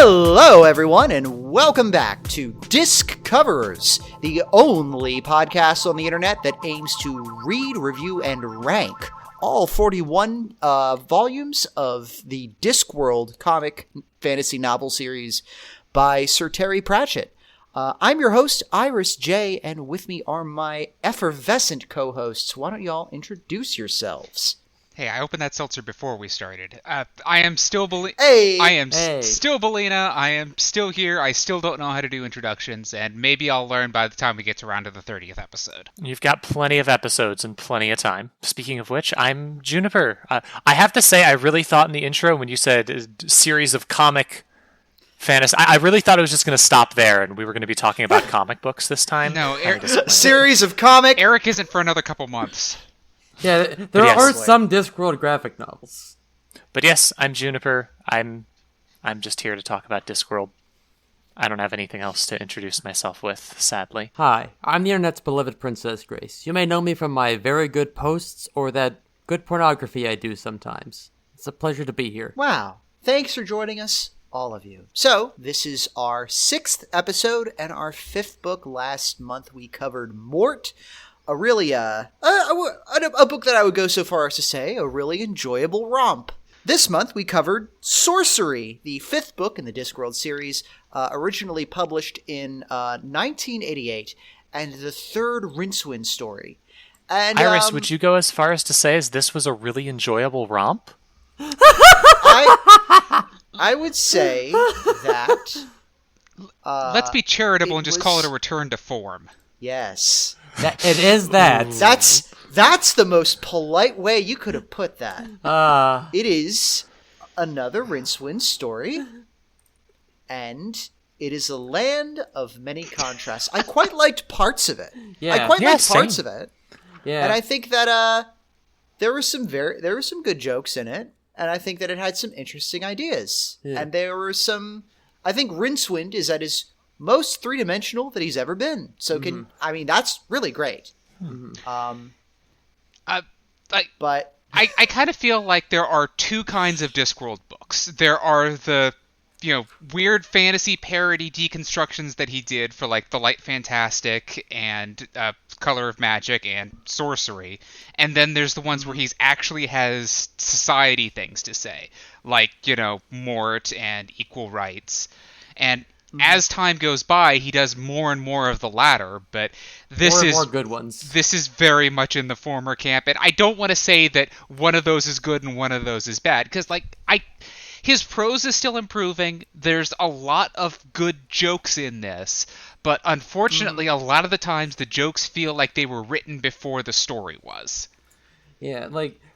Hello, everyone, and welcome back to Disc Coverers, the only podcast on the internet that aims to read, review, and rank all 41 volumes of the Discworld comic fantasy novel series by Sir Terry Pratchett. I'm your host, Iris J, and with me are my effervescent co-hosts. Why don't y'all introduce yourselves? Hey, I opened that seltzer before we started. I am still still BALINA. I am still here. I still don't know how to do introductions, and maybe I'll learn by the time we get around to the 30th episode. You've got plenty of episodes and plenty of time. Speaking of which, I'm Juniper. I have to say, I really thought in the intro when you said series of comic fantasy, I really thought it was just going to stop there, and we were going to be talking about comic books this time. No, series of comic. Eric isn't for another couple months. Yeah, there are some Discworld graphic novels. But yes, I'm Juniper. I'm just here to talk about Discworld. I don't have anything else to introduce myself with, sadly. Hi, I'm the internet's beloved Princess Grace. You may know me from my very good posts or that good pornography I do sometimes. It's a pleasure to be here. Wow. Thanks for joining us, all of you. So, this is our 6th episode and our 5th book. Last month we covered Mort. A really, a book that I would go so far as to say, a really enjoyable romp. This month we covered Sourcery, the 5th book in the Discworld series, originally published in 1988, and the 3rd Rincewind story. And Iris, would you go as far as to say as this was a really enjoyable romp? I would say that... let's be charitable and just call it a return to form. Yes. It is that. That's the most polite way you could have put that. It is another Rincewind story, and it is a land of many contrasts. I quite liked parts of it. Yeah. I quite liked parts of it. Yeah. And I think that there were some good jokes in it, and I think that it had some interesting ideas. Yeah. And there were some... I think Rincewind is at his most three-dimensional that he's ever been. So that's really great. Mm-hmm. But I kind of feel like there are two kinds of Discworld books. There are the, weird fantasy parody deconstructions that he did for like The Light Fantastic and Color of Magic and Sourcery. And then there's the ones where he's actually has society things to say, like, Mort and Equal Rites. And as time goes by, he does more and more of the latter, but more good ones. This is very much in the former camp, and I don't want to say that one of those is good and one of those is bad, because his prose is still improving. There's a lot of good jokes in this, but unfortunately, a lot of the times the jokes feel like they were written before the story was. Yeah,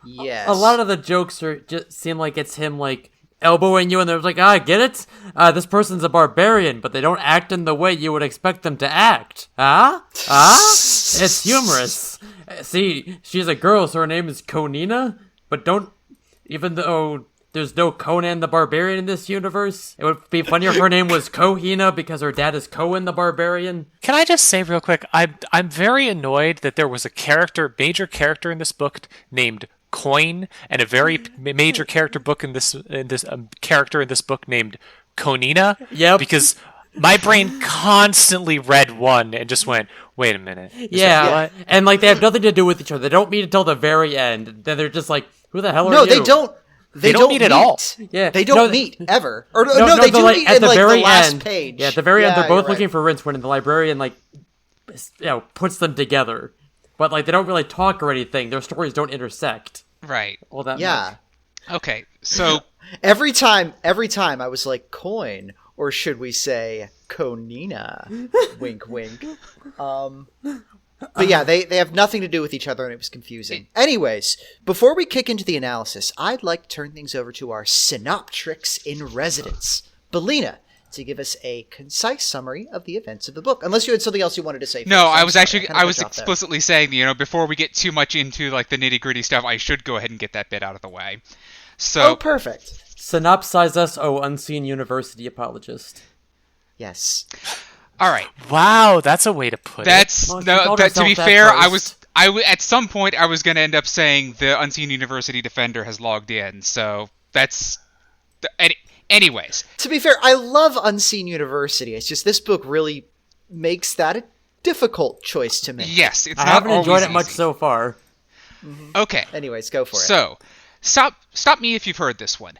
yes. A lot of the jokes just seem like it's him elbowing you, and they're like, get it? This person's a barbarian, but they don't act in the way you would expect them to act. It's humorous. See, she's a girl, so her name is Konina, but even though there's no Conan the Barbarian in this universe, it would be funnier if her name was Kohina because her dad is Cohen the Barbarian. Can I just say real quick, I'm very annoyed that there was a major character in this book named Coin, and a very major character book in this character in this book named Konina. Yep. Because my brain constantly read one and just went, wait a minute. Yeah. And they have nothing to do with each other. They don't meet until the very end. Then they're just like, who the hell are you? No, they don't. They don't meet at all. Yeah, they don't meet ever. Or they do meet at in the very the last end. page. Yeah, at the very end, they're both looking for Rincewind, and the librarian puts them together. But they don't really talk or anything. Their stories don't intersect. Right. All that much. Okay, so every time I was like, coin, or should we say Konina? Wink, wink. But yeah, they have nothing to do with each other, and it was confusing. Anyways, before we kick into the analysis, I'd like to turn things over to our synoptrix in residence, BALINA, to give us a concise summary of the events of the book. Unless you had something else you wanted to say. No, I was explicitly saying, before we get too much into the nitty-gritty stuff, I should go ahead and get that bit out of the way. So, oh, perfect. Synopsize us, unseen university apologist. Yes. All right. Wow, that's a way to put it. To be fair, at some point I was going to end up saying the Unseen University Defender has logged in. So that's Anyways. To be fair, I love Unseen University. It's just this book really makes that a difficult choice to make. Yes, it's I not haven't enjoyed always it much easy. so far. Okay. Anyways, go for it. So, stop me if you've heard this one.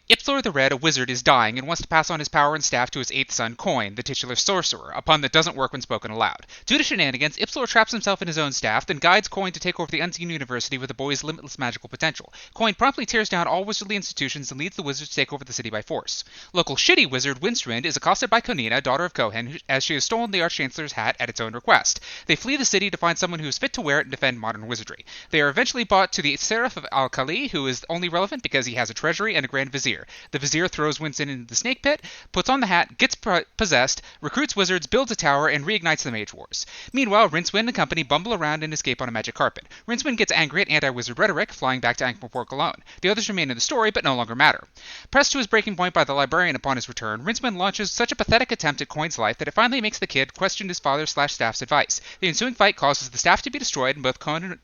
Ipslor the Red, a wizard, is dying and wants to pass on his power and staff to his eighth son, Coin, the titular sorcerer, a pun that doesn't work when spoken aloud. Due to shenanigans, Ipslor traps himself in his own staff, then guides Coin to take over the Unseen University with the boy's limitless magical potential. Coin promptly tears down all wizardly institutions and leads the wizards to take over the city by force. Local shitty wizard Rincewind is accosted by Konina, daughter of Kohen, as she has stolen the Archchancellor's hat at its own request. They flee the city to find someone who is fit to wear it and defend modern wizardry. They are eventually brought to the Seriphate of Klatch, who is only relevant because he has a treasury and a grand vizier. The vizier throws Winston into the snake pit, puts on the hat, gets possessed, recruits wizards, builds a tower, and reignites the Mage Wars. Meanwhile, Rincewind and company bumble around and escape on a magic carpet. Rincewind gets angry at anti-wizard rhetoric, flying back to Ankh-Morpork alone. The others remain in the story, but no longer matter. Pressed to his breaking point by the Librarian upon his return, Rincewind launches such a pathetic attempt at Coin's life that it finally makes the kid question his father/staff's advice. The ensuing fight causes the staff to be destroyed and both Coin and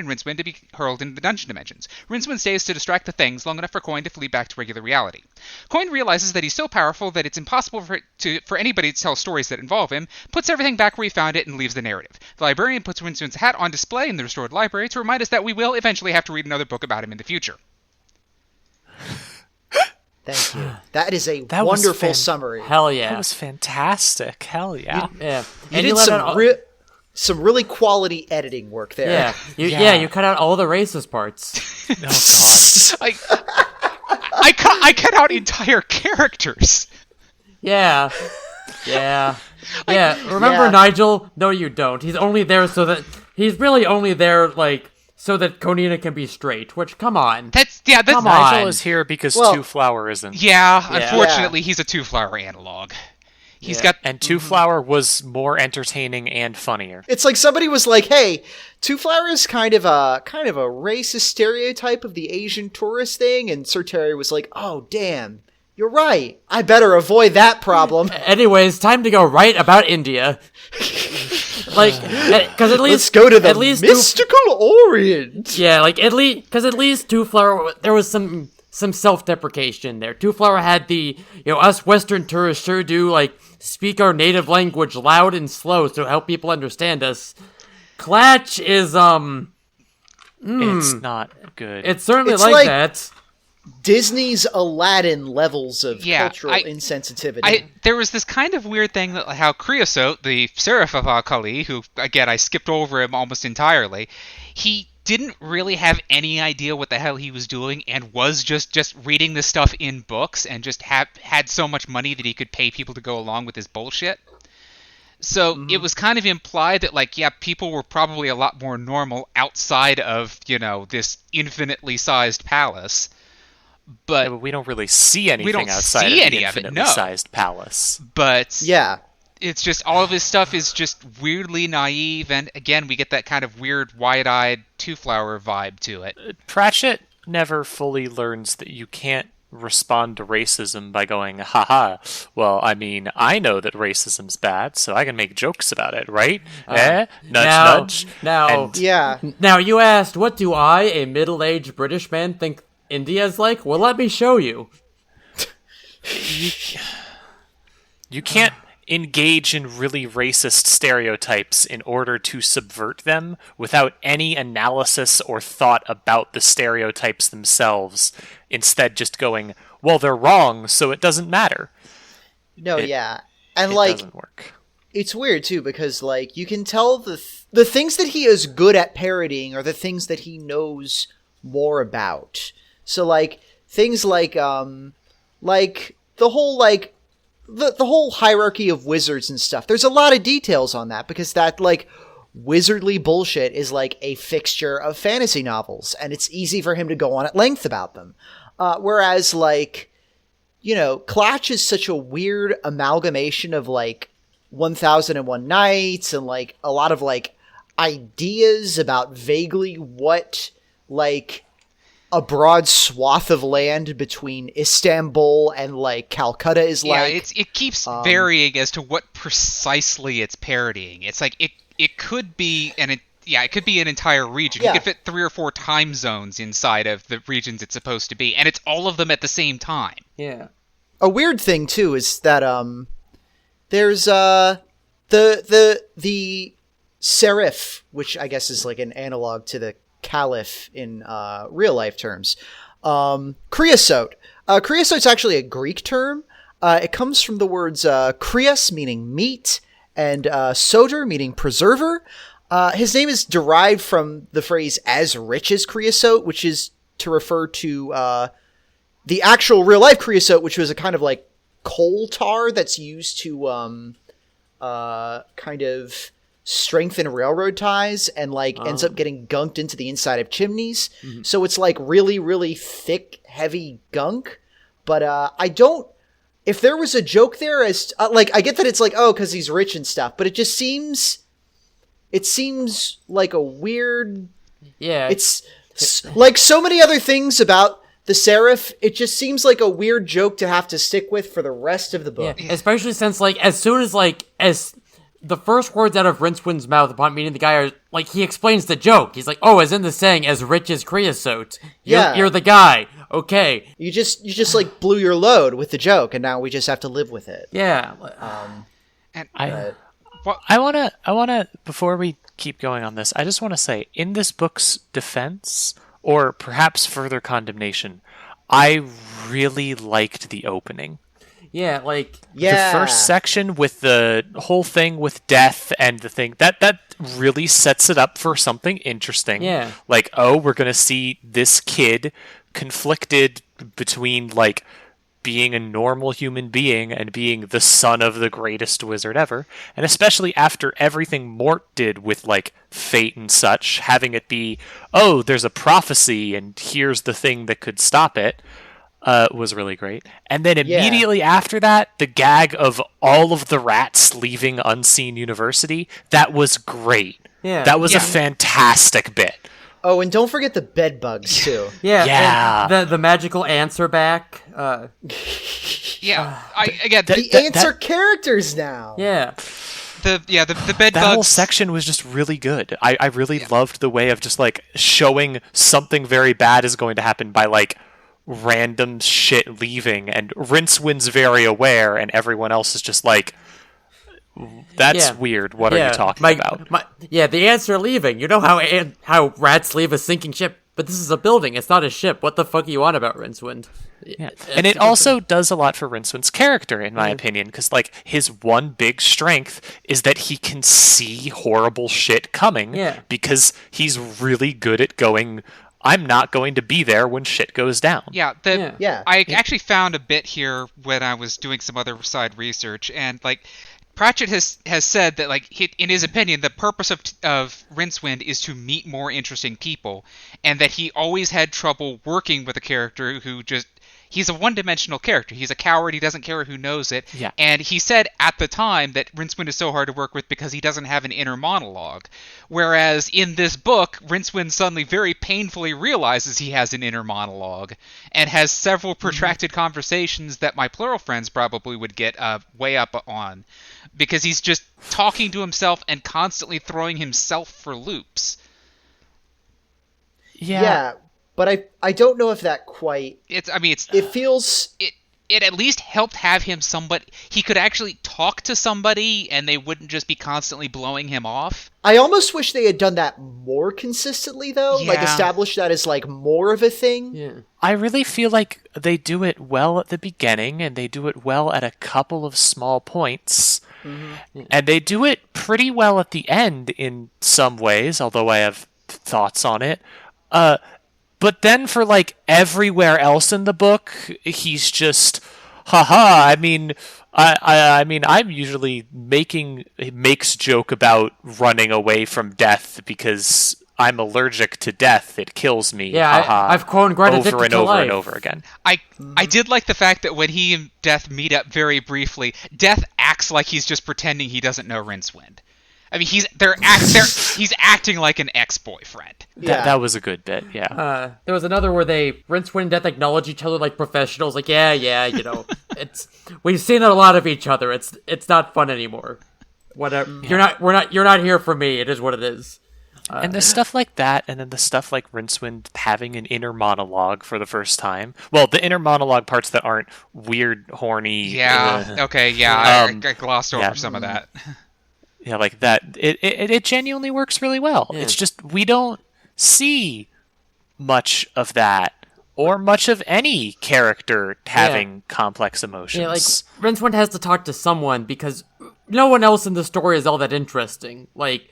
Rincewind to be hurled into the dungeon dimensions. Rincewind stays to distract the things long enough for Coin to flee back to regular reality. Coin realizes that he's so powerful that it's impossible for anybody to tell stories that involve him, puts everything back where he found it, and leaves the narrative. The Librarian puts Rincewind's hat on display in the restored library to remind us that we will eventually have to read another book about him in the future. Thank you. That is a wonderful summary. Hell yeah. That was fantastic. Hell yeah. Yeah. You did some really quality editing work there. Yeah. You cut out all the racist parts. Oh god. I cut out entire characters. Yeah. Remember Nigel? No, you don't. He's only there he's really only there, so that Konina can be straight, which, come on. Come Nigel is here because Two Flower isn't. Yeah, unfortunately, he's a Two Flower analog. And Two Flower was more entertaining and funnier. It's like somebody was like, "Hey, Two Flower is kind of a racist stereotype of the Asian tourist thing," and Sir Terry was like, "Oh, damn, you're right. I better avoid that problem." Anyways, time to go right about India. Because at least let's go to the mystical Orient. Yeah, at least Two Flower, there was some self-deprecation there. Two Flower had the, us Western tourists sure do, speak our native language loud and slow to help people understand us. Klatch is, It's not good. It's certainly It's like that. Disney's Aladdin levels of cultural insensitivity. There was this kind of weird thing that how Creosote, the Seriphate of Klatch, who, again, I skipped over him almost entirely, he didn't really have any idea what the hell he was doing and was just reading this stuff in books and just had so much money that he could pay people to go along with his bullshit. So it was kind of implied that, people were probably a lot more normal outside of, this infinitely sized palace. But we don't really see anything outside of the infinitely sized palace. But yeah, it's just all of his stuff is just weirdly naive, and again, we get that kind of weird, wide-eyed Two Flower vibe to it. Pratchett never fully learns that you can't respond to racism by going, haha, well, I mean, I know that racism's bad, so I can make jokes about it, right? Nudge. Now, you asked, what do I, a middle-aged British man, think India's like? Well, let me show you. You can't engage in really racist stereotypes in order to subvert them without any analysis or thought about the stereotypes themselves. Instead, just going, well, they're wrong, so it doesn't matter. No, and it doesn't work. It's weird too because you can tell the things that he is good at parodying are the things that he knows more about. So things like the whole the whole hierarchy of wizards and stuff. There's a lot of details on that because that wizardly bullshit is a fixture of fantasy novels, and it's easy for him to go on at length about them. Whereas Klatch is such a weird amalgamation of 1001 Nights and a lot of ideas about vaguely what a broad swath of land between Istanbul and Calcutta is it keeps varying as to what precisely it's parodying. It's it could be it could be an entire region. You could fit 3 or 4 time zones inside of the regions it's supposed to be, and it's all of them at the same time. Yeah. a weird thing too is that there's the serif, which I guess is like an analog to the caliph in real life terms. Creosote. Creosote's actually a Greek term. It comes from the words krios, meaning meat, and soter, meaning preserver. His name is derived from the phrase "as rich as creosote," which is to refer to the actual real life creosote, which was a kind of like coal tar that's used to kind of strengthen railroad ties and like ends up getting gunked into the inside of chimneys. Mm-hmm. So it's like really, really thick, heavy gunk. But I don't. If there was a joke there, as like I get that it's like, oh, because he's rich and stuff, but it just seems. It seems like a weird. Yeah. It's like so many other things about the Serif. It just seems like a weird joke to have to stick with for the rest of the book. Yeah. Especially since, like, as soon as, like, as the first words out of Rincewind's mouth upon meeting the guy are, like, he explains the joke. He's like, oh, as in the saying, as rich as creosote. You're the guy. Okay. You just like blew your load with the joke, and now we just have to live with it. Yeah. I wanna before we keep going on this, I just want to say, in this book's defense, or perhaps further condemnation, I really liked the opening. Yeah, like the first section with the whole thing with death and the thing that really sets it up for something interesting. Yeah, like, oh, we're gonna see this kid conflicted between like being a normal human being and being the son of the greatest wizard ever, and especially after everything Mort did with like fate and such, having it be, oh, there's a prophecy and here's the thing that could stop it, was really great. And then immediately after that, the gag of all of the rats leaving Unseen University, that was great. Yeah, that was a fantastic bit. Oh, and don't forget the bed bugs too. Yeah. The magical ants are back. I get the ants are characters now. Yeah. The bed bugs. That whole section was just really good. I really loved the way of just like showing something very bad is going to happen by like random shit leaving, and Rincewind's very aware, and everyone else is just like, that's weird. What are you talking about? The ants are leaving. You know how rats leave a sinking ship, but this is a building. It's not a ship. What the fuck are you on about, Rincewind? Yeah. And it also does a lot for Rincewind's character, in my opinion, because like his one big strength is that he can see horrible shit coming because he's really good at going, I'm not going to be there when shit goes down. I actually found a bit here when I was doing some other side research, and like Pratchett has said that, like, in his opinion, the purpose of Rincewind is to meet more interesting people, and that he always had trouble working with a character who just... He's a one-dimensional character. He's a coward. He doesn't care who knows it. Yeah. And he said at the time that Rincewind is so hard to work with because he doesn't have an inner monologue. Whereas in this book, Rincewind suddenly very painfully realizes he has an inner monologue and has several protracted conversations that my plural friends probably would get way up on, because he's just talking to himself and constantly throwing himself for loops. Yeah. But I don't know if that quite... It feels... It at least helped have him somebody... He could actually talk to somebody and they wouldn't just be constantly blowing him off. I almost wish they had done that more consistently, though. Yeah. Like, establish that as, like, more of a thing. Yeah. I really feel like they do it well at the beginning, and they do it well at a couple of small points. Mm-hmm. Yeah. And they do it pretty well at the end in some ways, although I have thoughts on it. But then for, like, everywhere else in the book, he's just, I mean, I'm usually makes joke about running away from death because I'm allergic to death. It kills me. Yeah, I've grown quite addicted over and to over life. and over again. I did like the fact that when he and Death meet up very briefly, Death acts like he's just pretending he doesn't know Rincewind. I mean, he's acting like an ex-boyfriend. Yeah. That was a good bit, yeah. There was another where Rincewind and Death acknowledge each other like professionals, like, you know, we've seen a lot of each other. It's not fun anymore. Whatever. You're not here for me. It is what it is. And the stuff like that, and then the stuff like Rincewind having an inner monologue for the first time. Well, the inner monologue parts that aren't weird, horny. Yeah. Okay. Yeah. I glossed over some of that. Yeah, like that. It genuinely works really well. Yeah. It's just we don't see much of that, or much of any character having complex emotions. Yeah, like Rincewind has to talk to someone because no one else in the story is all that interesting. Like,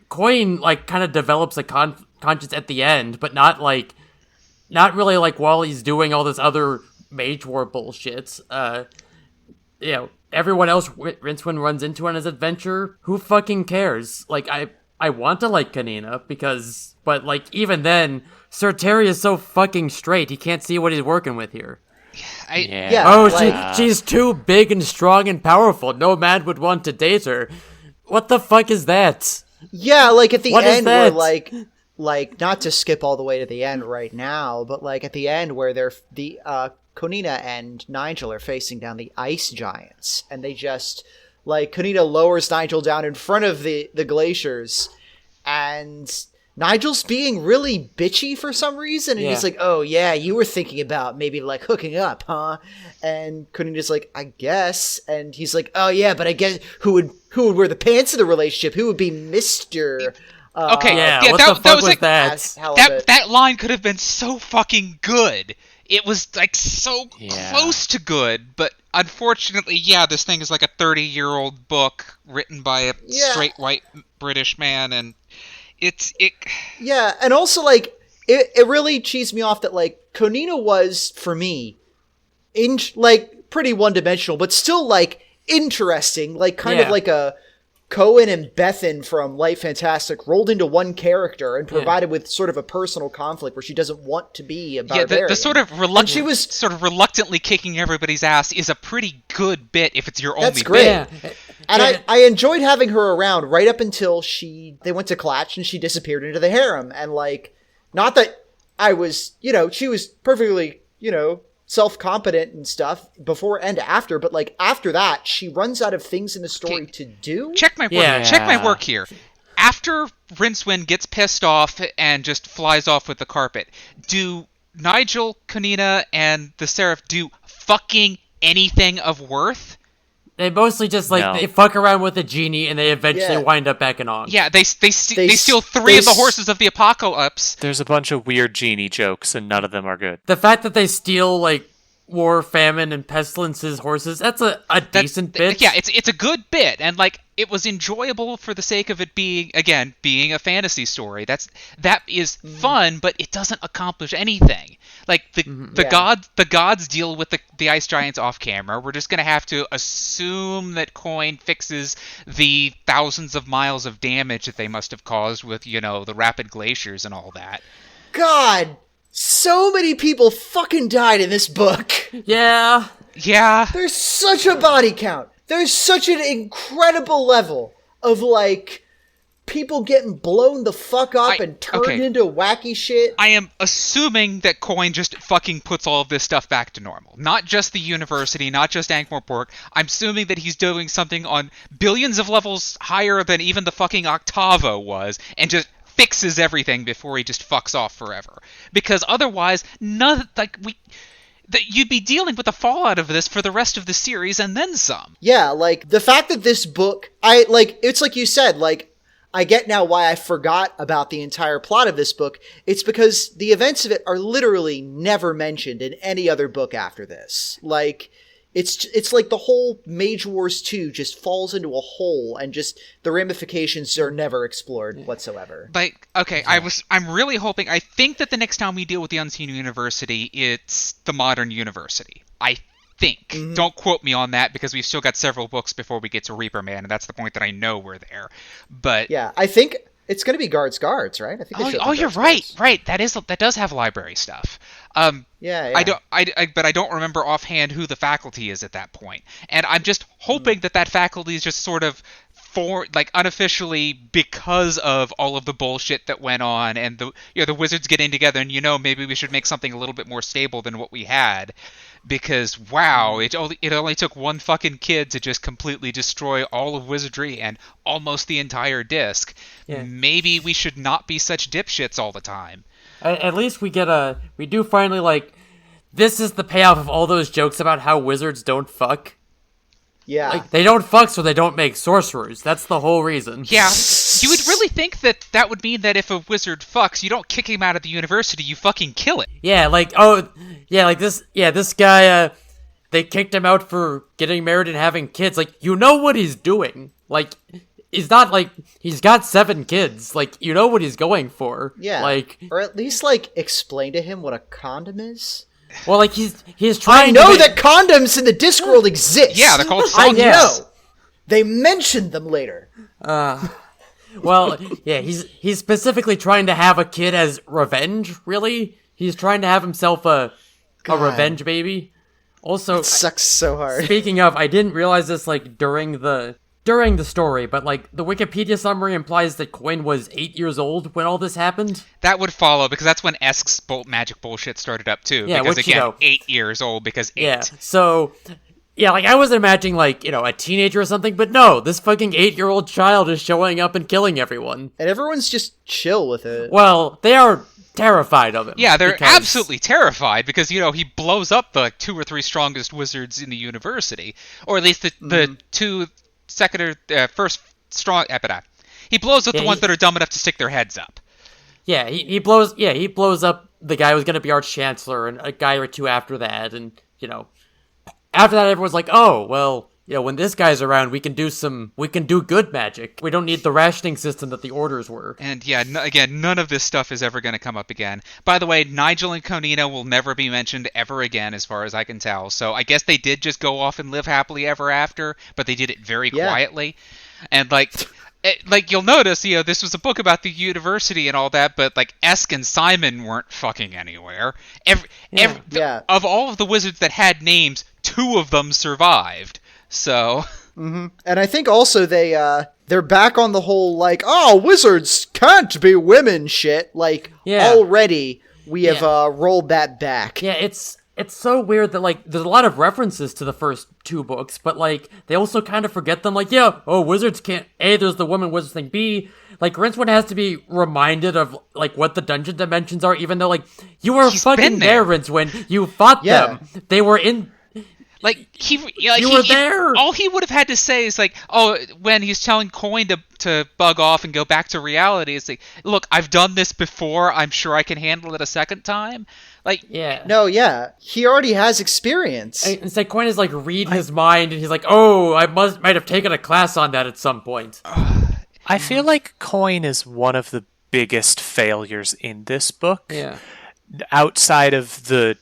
Coin like kind of develops a conscience at the end, but not really like while he's doing all this other Mage War bullshit. Everyone else Rincewind runs into on his adventure, who fucking cares? Like, I want to like Kanina but like even then, Sir Terry is so fucking straight, he can't see what he's working with here. She's too big and strong and powerful. No man would want to date her. What the fuck is that? Yeah, like at the What end is where that? like not to skip all the way to the end right now, but like at the end where Konina and Nigel are facing down the ice giants, and they just like Konina lowers Nigel down in front of the glaciers, and Nigel's being really bitchy for some reason, and he's like, "Oh yeah, you were thinking about maybe like hooking up, huh?" And Konina's like, "I guess," and he's like, "Oh yeah, but I guess who would wear the pants in the relationship? Who would be Mister?" What the fuck was that? That line could have been so fucking good. It was like so close to good, but unfortunately, this thing is like a 30-year-old book written by a straight white British man, and and also like it really cheesed me off that like Konina was for me like pretty one-dimensional, but still like interesting, like kind of like a Cohen and Bethan from Light Fantastic rolled into one character and provided with sort of a personal conflict where she doesn't want to be a barbarian. The sort of reluctantly kicking everybody's ass is a pretty good bit if it's your only bit. That's great. And I enjoyed having her around right up until they went to Klatch and she disappeared into the harem. And like, not that I was, she was perfectly, self-competent and stuff before and after, but like after that, she runs out of things in the story to do. Check my work. Check my work here. After Rincewind gets pissed off and just flies off with the carpet, do Nigel, Konina, and the Seraph do fucking anything of worth? They mostly just they fuck around with a genie and they eventually wind up back in on. Yeah, they steal three of the horses of the apocalypse. There's a bunch of weird genie jokes and none of them are good. The fact that they steal like War, Famine, and Pestilence's horses, that's a decent bit. Yeah, it's a good bit, and like it was enjoyable for the sake of it being a fantasy story. That is fun, but it doesn't accomplish anything. Like the gods deal with the ice giants off camera. We're just gonna have to assume that Coin fixes the thousands of miles of damage that they must have caused with the rapid glaciers and all that. God, so many people fucking died in this book. Yeah. There's such a body count. There's such an incredible level of like people getting blown the fuck up and turned into wacky shit. I am assuming that Coin just fucking puts all of this stuff back to normal. Not just the university, not just Ankh-Morpork. I'm assuming that he's doing something on billions of levels higher than even the fucking Octavo was, and just fixes everything before he just fucks off forever. Because otherwise, you'd be dealing with the fallout of this for the rest of the series and then some. Yeah, like the fact that this book, it's like you said, like I get now why I forgot about the entire plot of this book. It's because the events of it are literally never mentioned in any other book after this. Like, it's like the whole Mage Wars 2 just falls into a hole and just the ramifications are never explored whatsoever. Like, okay, I'm really hoping, I think that the next time we deal with the Unseen University, it's the Modern University. I think. Mm-hmm. Don't quote me on that because we've still got several books before we get to Reaper Man, and that's the point that I know we're there. But yeah, I think it's going to be Guards, right? I think. You're right. Right, that does have library stuff. Yeah. But I don't remember offhand who the faculty is at that point, and I'm just hoping that faculty is just sort of unofficially because of all of the bullshit that went on, and the wizards getting together, and maybe we should make something a little bit more stable than what we had. because wow, it only took one fucking kid to just completely destroy all of wizardry and almost the entire disc. Yeah. Maybe we should not be such dipshits all the time. At least we do finally, like, this is the payoff of all those jokes about how wizards don't fuck. Yeah. Like, they don't fuck so they don't make sorcerers. That's the whole reason. Yeah, you would really think that would mean that if a wizard fucks, you don't kick him out of the university, you fucking kill it. Yeah, like, this guy, they kicked him out for getting married and having kids. Like, you know what he's doing. Like, he's not, like, he's got 7 kids. Like, you know what he's going for. Yeah. Like, or at least, like, explain to him what a condom is. well, like, he's trying I know to that condoms in the Discworld exist. Yeah, they're called I songs. know. They mentioned them later. Well, yeah, he's specifically trying to have a kid as revenge, really. He's trying to have himself a revenge baby. Also, It sucks so hard. speaking of, I didn't realize this, like, during the story, but, like, the Wikipedia summary implies that Coin was 8 years old when all this happened. That would follow, because that's when Esk's magic bullshit started up, too. Yeah, because, which, again, 8 years old, because 8. Yeah, so, yeah, like, I was imagining, like, a teenager or something, but no, this fucking 8-year-old child is showing up and killing everyone. And everyone's just chill with it. Well, they are terrified of him. Yeah, they're because- absolutely terrified, because, he blows up the 2 or 3 strongest wizards in the university. Or at least the 2 second or first strong epida. He blows up the ones that are dumb enough to stick their heads up. Yeah, he blows up the guy who's gonna be Arch Chancellor and a guy or 2 after that, and, after that everyone's like, oh, well, when this guy's around, we can do good magic. We don't need the rationing system that the orders were. And yeah, again, none of this stuff is ever going to come up again. By the way, Nigel and Konina will never be mentioned ever again, as far as I can tell. So I guess they did just go off and live happily ever after, but they did it very quietly. And you'll notice, this was a book about the university and all that, but Esk and Simon weren't fucking anywhere. Of all of the wizards that had names, 2 of them survived. So, And I think also they're back on the whole wizards can't be women shit. Already we have rolled that back. Yeah, it's so weird that there's a lot of references to the first 2 books, but they also kind of forget them. Wizards can't. A, there's the woman wizards thing. B, Rincewind has to be reminded of what the dungeon dimensions are, even though you were fucking there, Rincewind. You fought them. They were in. You were there. All he would have had to say is when he's telling Coin to bug off and go back to reality, it's look, I've done this before. I'm sure I can handle it a second time. He already has experience. It's Coin is read his mind, and he's oh, I might have taken a class on that at some point. I feel like Coin is one of the biggest failures in this book. Yeah. Outside of the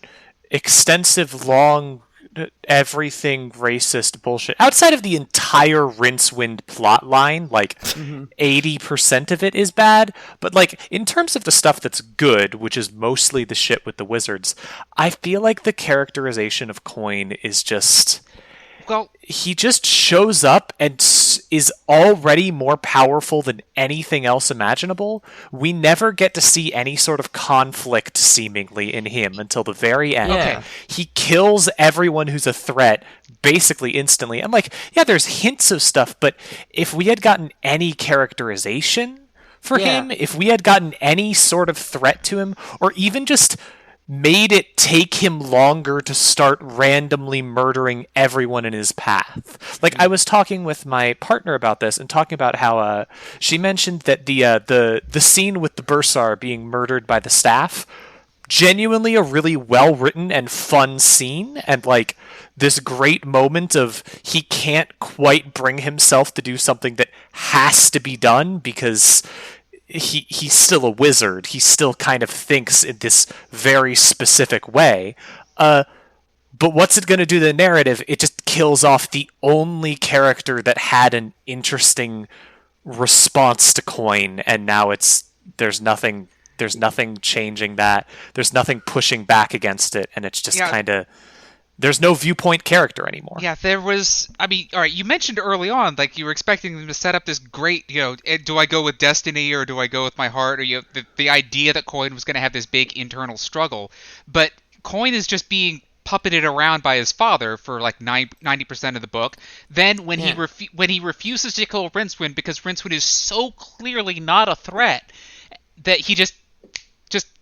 extensive, long, everything racist bullshit, outside of the entire Rincewind plot line, 80% of it is bad, but in terms of the stuff that's good, which is mostly the shit with the wizards, I feel like the characterization of Coin is just... Well, he just shows up and is already more powerful than anything else imaginable. We never get to see any sort of conflict, seemingly, in him until the very end. Yeah. He kills everyone who's a threat basically instantly. I'm there's hints of stuff, but if we had gotten any characterization for him, if we had gotten any sort of threat to him, or even just made it take him longer to start randomly murdering everyone in his path. I was talking with my partner about this and talking about how she mentioned that the scene with the Bursar being murdered by the staff, genuinely a really well written and fun scene, and this great moment of he can't quite bring himself to do something that has to be done because he's still a wizard. He still kind of thinks in this very specific way. But what's it going to do to the narrative? It just kills off the only character that had an interesting response to Coin, and now there's nothing changing that. There's nothing pushing back against it, and it's just kind of... There's no viewpoint character anymore. Yeah, there was... all right, you mentioned early on, you were expecting them to set up this great, do I go with destiny or do I go with my heart? Or the idea that Coin was going to have this big internal struggle. But Coin is just being puppeted around by his father for like 90% of the book. Then when he refuses to kill Rincewind because Rincewind is so clearly not a threat that he just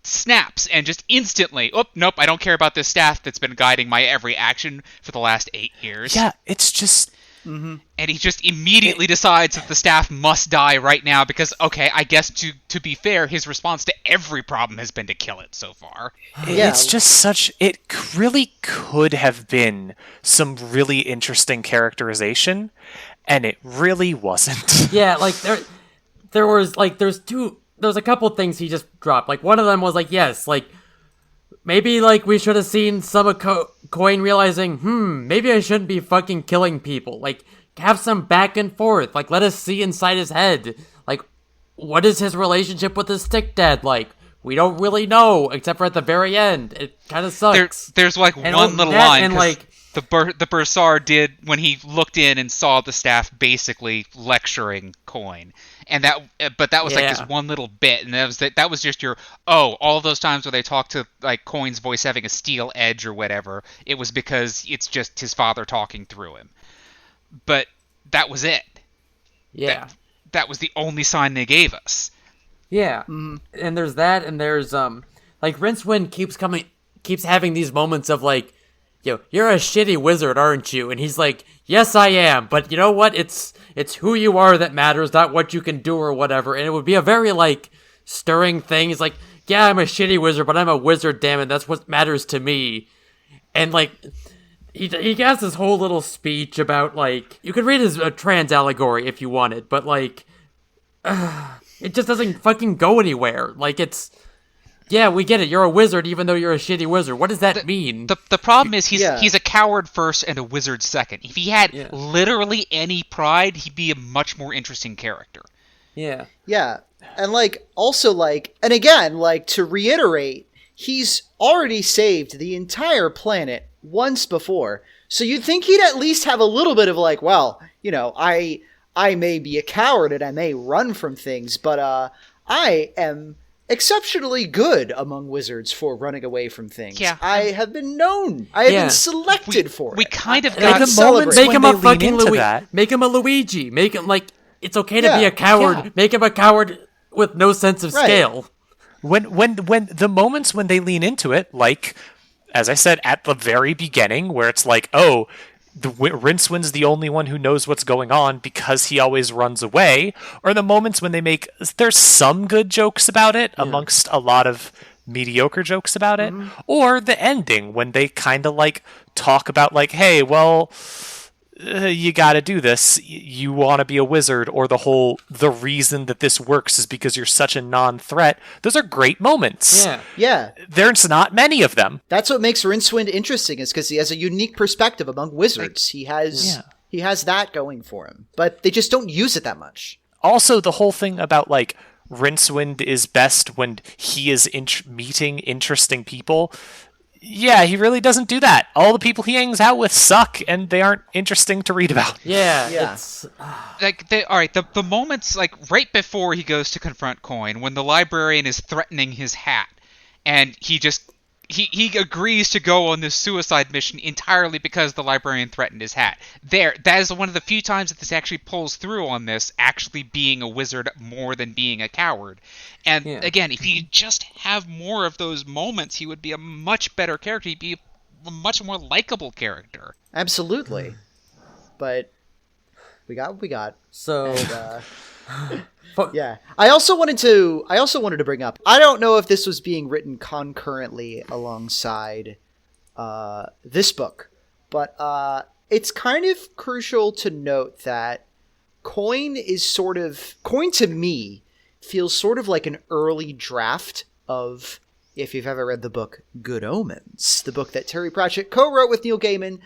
snaps and just instantly, oh, nope, I don't care about this staff that's been guiding my every action for the last 8 years. Yeah, it's just... And he just immediately decides that the staff must die right now because, okay, I guess to be fair, his response to every problem has been to kill it so far. Yeah. It's just such... It really could have been some really interesting characterization, and it really wasn't. Yeah, like there was a couple things he just dropped. Like one of them was like, yes, like maybe like we should have seen some of Coin realizing, maybe I shouldn't be fucking killing people. Like have some back and forth. Like let us see inside his head. Like what is his relationship with his stepdad like? We don't really know, except for at the very end. It kind of sucks. There's like And one little that line, and, 'cause like- the Bursar did when he looked in and saw the staff basically lecturing Coin, and that was like this one little bit, and that was just your all those times where they talked to like Coin's voice having a steel edge or whatever. It was because it's just his father talking through him, but that was it. Yeah. That was the only sign they gave us. Yeah, and there's that, and there's like Rincewind keeps having these moments of like, yo, you're a shitty wizard, aren't you? And he's like, yes, I am, but you know what? It's who you are that matters, not what you can do or whatever. And it would be a very like stirring thing. He's like, yeah, I'm a shitty wizard, but I'm a wizard, damn it, that's what matters to me. And like, he has this whole little speech about like, you could read his trans allegory if you wanted, but like. It just doesn't fucking go anywhere. Like, yeah, we get it. You're a wizard even though you're a shitty wizard. What does that mean? The problem is he's a coward first and a wizard second. If he had literally any pride, he'd be a much more interesting character. Yeah. Yeah. And like, also like, and again, like to reiterate, he's already saved the entire planet once before. So you'd think he'd at least have a little bit of like, well, you know, I may be a coward and I may run from things, but I am exceptionally good among wizards for running away from things. Yeah. I have been known. I have been selected for it. We kind of got got celebrated. Make when him they a lean fucking into that. Make him a Luigi. Make him like it's okay to be Yeah, a coward. yeah. Make him a coward with no sense of Right. scale. When the moments when they lean into it, like, as I said at the very beginning, where it's like, oh, Rincewind's the only one who knows what's going on because he always runs away, or the moments when there's some good jokes about it amongst a lot of mediocre jokes about it, or the ending when they kind of like talk about like, hey, well, you gotta do this, you want to be a wizard, or the reason that this works is because you're such a non-threat. Those are great moments. Yeah. There's not many of them. That's what makes Rincewind interesting, is because he has a unique perspective among wizards. He has that going for him, but they just don't use it that much. Also, the whole thing about like Rincewind is best when he is meeting interesting people. Yeah, he really doesn't do that. All the people he hangs out with suck, and they aren't interesting to read about. Yeah. Yeah. like the moments like right before he goes to confront Coin, when the librarian is threatening his hat, and he agrees to go on this suicide mission entirely because the librarian threatened his hat. That is one of the few times that this actually pulls through on this actually being a wizard more than being a coward. And again, if you just have more of those moments, he would be a much better character. He'd be a much more likable character. Absolutely. But we got what we got. So And, yeah. I also wanted to bring up, I don't know if this was being written concurrently alongside this book, but it's kind of crucial to note that Coin to me feels sort of like an early draft of, if you've ever read the book Good Omens, the book that Terry Pratchett co-wrote with Neil Gaiman.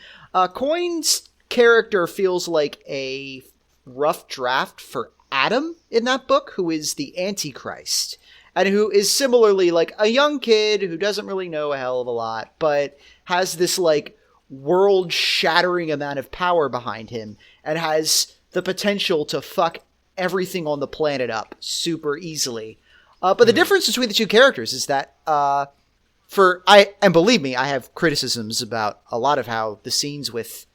Coin's character feels like a rough draft for Adam in that book, who is the Antichrist, and who is similarly like a young kid who doesn't really know a hell of a lot, but has this like world-shattering amount of power behind him, and has the potential to fuck everything on the planet up super easily. But the difference between the two characters is that and believe me, I have criticisms about a lot of how the scenes with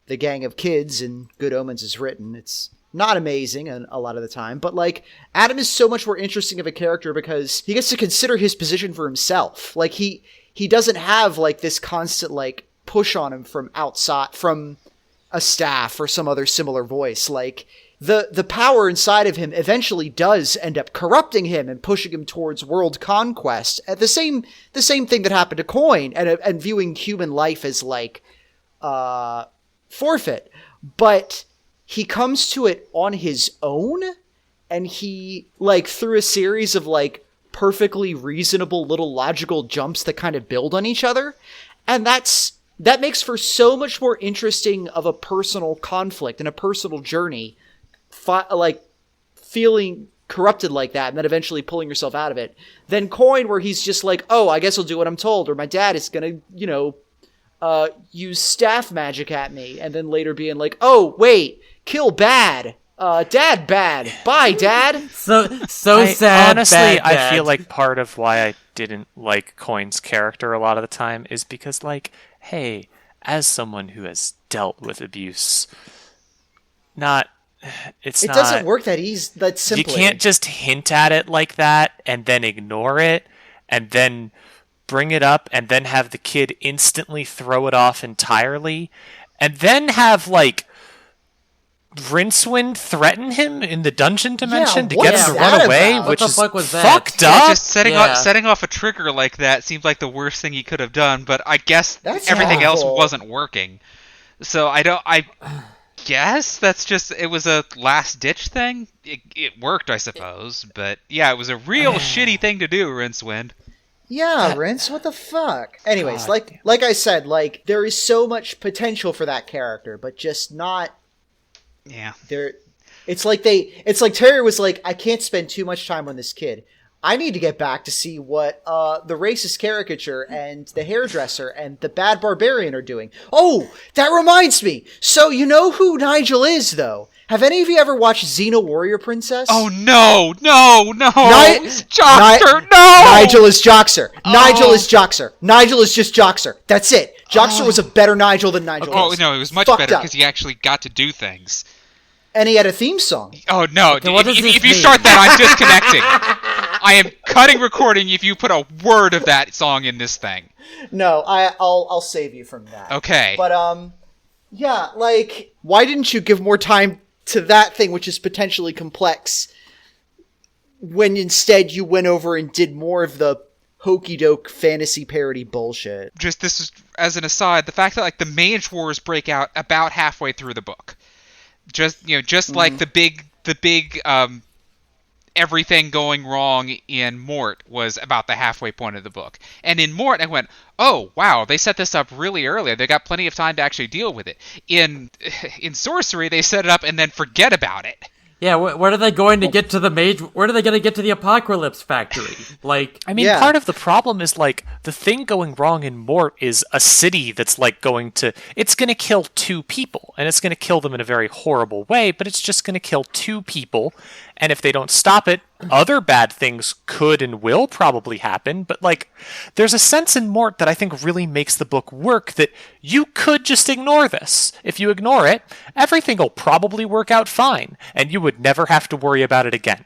the gang of kids in Good Omens is written. It's not amazing a lot of the time, but like Adam is so much more interesting of a character because he gets to consider his position for himself. Like he doesn't have like this constant like push on him from outside, from a staff or some other similar voice. Like the power inside of him eventually does end up corrupting him and pushing him towards world conquest. At the same thing that happened to Coin and viewing human life as like forfeit, but he comes to it on his own, and he like through a series of like perfectly reasonable little logical jumps that kind of build on each other, and that makes for so much more interesting of a personal conflict and a personal journey, like feeling corrupted like that and then eventually pulling yourself out of it, than Coin, where he's just like, oh, I guess I'll do what I'm told, or my dad is gonna, use staff magic at me, and then later being like, oh, wait, kill bad. Dad bad. Bye, Dad. So sad. Honestly, bad I dad. feel like part of why I didn't like Coin's character a lot of the time is because, like, hey, as someone who has dealt with abuse, it doesn't work that easy, that simply. You can't just hint at it like that and then ignore it and then bring it up and then have the kid instantly throw it off entirely and then have, like, Rincewind threaten him in the dungeon dimension to get him to run away, about? which What the is fuck was that? fucked Yeah, up. just setting off a trigger like that seemed like the worst thing he could have done, but I guess That's everything else awful. wasn't working. So I guess that's just, it was a last-ditch thing. It worked, I suppose, but yeah, it was a real shitty thing to do, Rincewind. Yeah, Rince, what the fuck? Anyways, like I said, like, there is so much potential for that character, but just not Yeah. there. It's like Terry was like, I can't spend too much time on this kid. I need to get back to see what the racist caricature and the hairdresser and the bad barbarian are doing. Oh, that reminds me. So you know who Nigel is, though? Have any of you ever watched Xena Warrior Princess? Oh, no! Joxer, no! Nigel is Joxer. Nigel is Joxer. Nigel is just Joxer. That's it. Joxer was a better Nigel than Nigel Oh, is. no, it was much Fucked better up. because he actually got to do things. And he had a theme song. Oh, no. Okay, what does if this you mean? start that, I'm disconnecting. I am cutting recording if you put a word of that song in this thing. No, I'll save you from that. Okay. But yeah, like, why didn't you give more time to that thing, which is potentially complex, when instead you went over and did more of the hokey doke fantasy parody bullshit? Just this is as an aside, the fact that like the Mage Wars break out about halfway through the book, just like the big everything going wrong in Mort was about the halfway point of the book. And in Mort, I went, oh, wow, they set this up really early. They got plenty of time to actually deal with it. In Sourcery, they set it up and then forget about it. Yeah, where are they going to get to the mage? Where are they going to get to the Apocalypse Factory? Like, I mean, part of the problem is, like, the thing going wrong in Mort is a city that's, like, it's going to kill 2 people, and it's going to kill them in a very horrible way, but it's just going to kill 2 people, and if they don't stop it, other bad things could and will probably happen, but, like, there's a sense in Mort that I think really makes the book work that you could just ignore this. If you ignore it, everything will probably work out fine, and you would never have to worry about it again.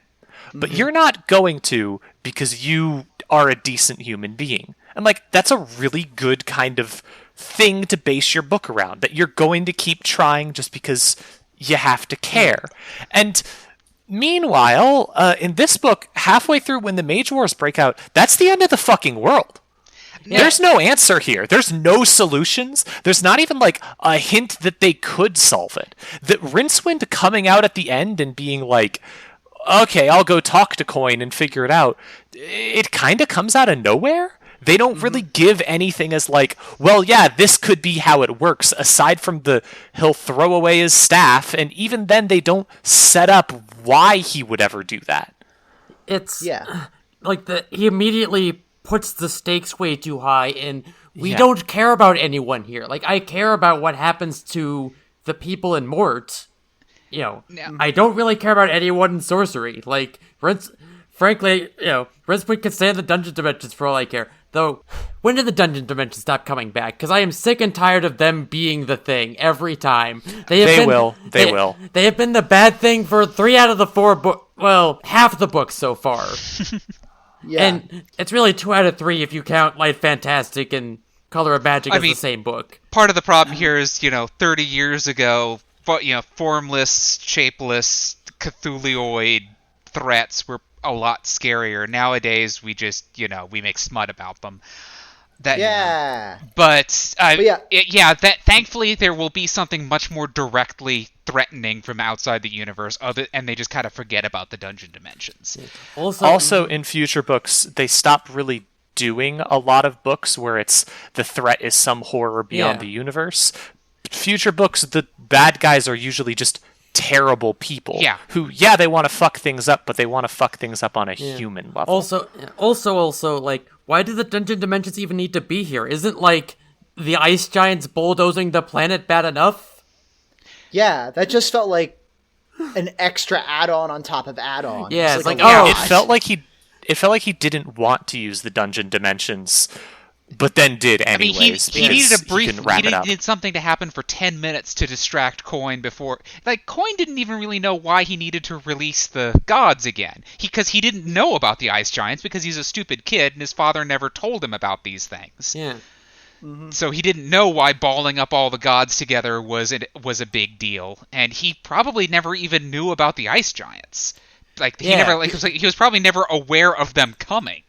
But you're not going to, because you are a decent human being. And, like, that's a really good kind of thing to base your book around, that you're going to keep trying just because you have to care. And meanwhile, in this book, halfway through when the Mage Wars break out, that's the end of the fucking world. Yeah. There's no answer here. There's no solutions. There's not even, like, a hint that they could solve it. That Rincewind coming out at the end and being like, okay, I'll go talk to Coin and figure it out, it kind of comes out of nowhere. They don't really give anything as like, well, yeah, this could be how it works, aside from he'll throw away his staff, and even then they don't set up why he would ever do that. it's like he immediately puts the stakes way too high, and we don't care about anyone here. Like, I care about what happens to the people in Mort. I don't really care about anyone in Sourcery. Like, frankly, Rincewind can stay in the dungeon dimensions for all I care. Though, when did the dungeon dimensions stop coming back? Because I am sick and tired of them being the thing every time. They will. They have been the bad thing for 3 out of the 4 books. Well, half the books so far. Yeah. And it's really 2 out of 3 if you count Light Fantastic and Color of Magic as the same book. Part of the problem here is, 30 years ago, formless, shapeless, Cthulhuoid threats were a lot scarier. Nowadays, we just, we make smut about them. But thankfully there will be something much more directly threatening from outside the universe, and they just kind of forget about the dungeon dimensions. Also, in future books, they stop really doing a lot of books where the threat is some horror beyond the universe. Future books, the bad guys are usually just terrible people who they want to fuck things up, but they want to fuck things up on a human level. Also, like, why do the dungeon dimensions even need to be here? Isn't, like, the ice giants bulldozing the planet bad enough? Yeah, that just felt like an extra add-on on top of add-on. Yeah, it felt like he didn't want to use the dungeon dimensions, but then did anyways. He needed a brief. He needed something to happen for 10 minutes to distract Coin before. Like, Coin didn't even really know why he needed to release the gods again. Because he didn't know about the ice giants because he's a stupid kid and his father never told him about these things. Yeah. Mm-hmm. So he didn't know why balling up all the gods together was a big deal, and he probably never even knew about the ice giants. Like, he was probably never aware of them coming.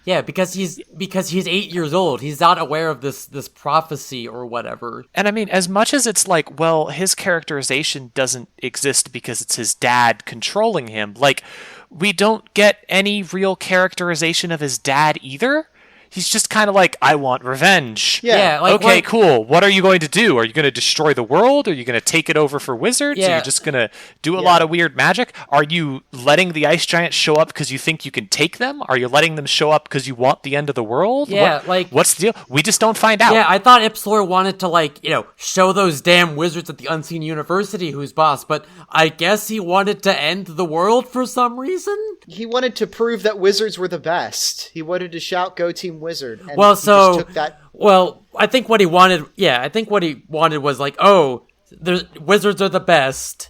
Yeah, because he's 8 years old. He's not aware of this prophecy or whatever. And I mean, as much as it's like, well, his characterization doesn't exist because it's his dad controlling him, like, we don't get any real characterization of his dad either. He's just kind of like, I want revenge. Yeah, like, okay, cool. What are you going to do? Are you going to destroy the world? Are you going to take it over for wizards? Yeah. Are you just going to do a lot of weird magic? Are you letting the ice giants show up because you think you can take them? Are you letting them show up because you want the end of the world? Yeah, what's the deal? We just don't find out. Yeah, I thought Ipsilor wanted to, show those damn wizards at the Unseen University who's boss, but I guess he wanted to end the world for some reason? He wanted to prove that wizards were the best. He wanted to shout, "Go Team Wizard." And well, so he just took that. Well, I think what he wanted. Yeah, I think what he wanted was like, oh, the wizards are the best.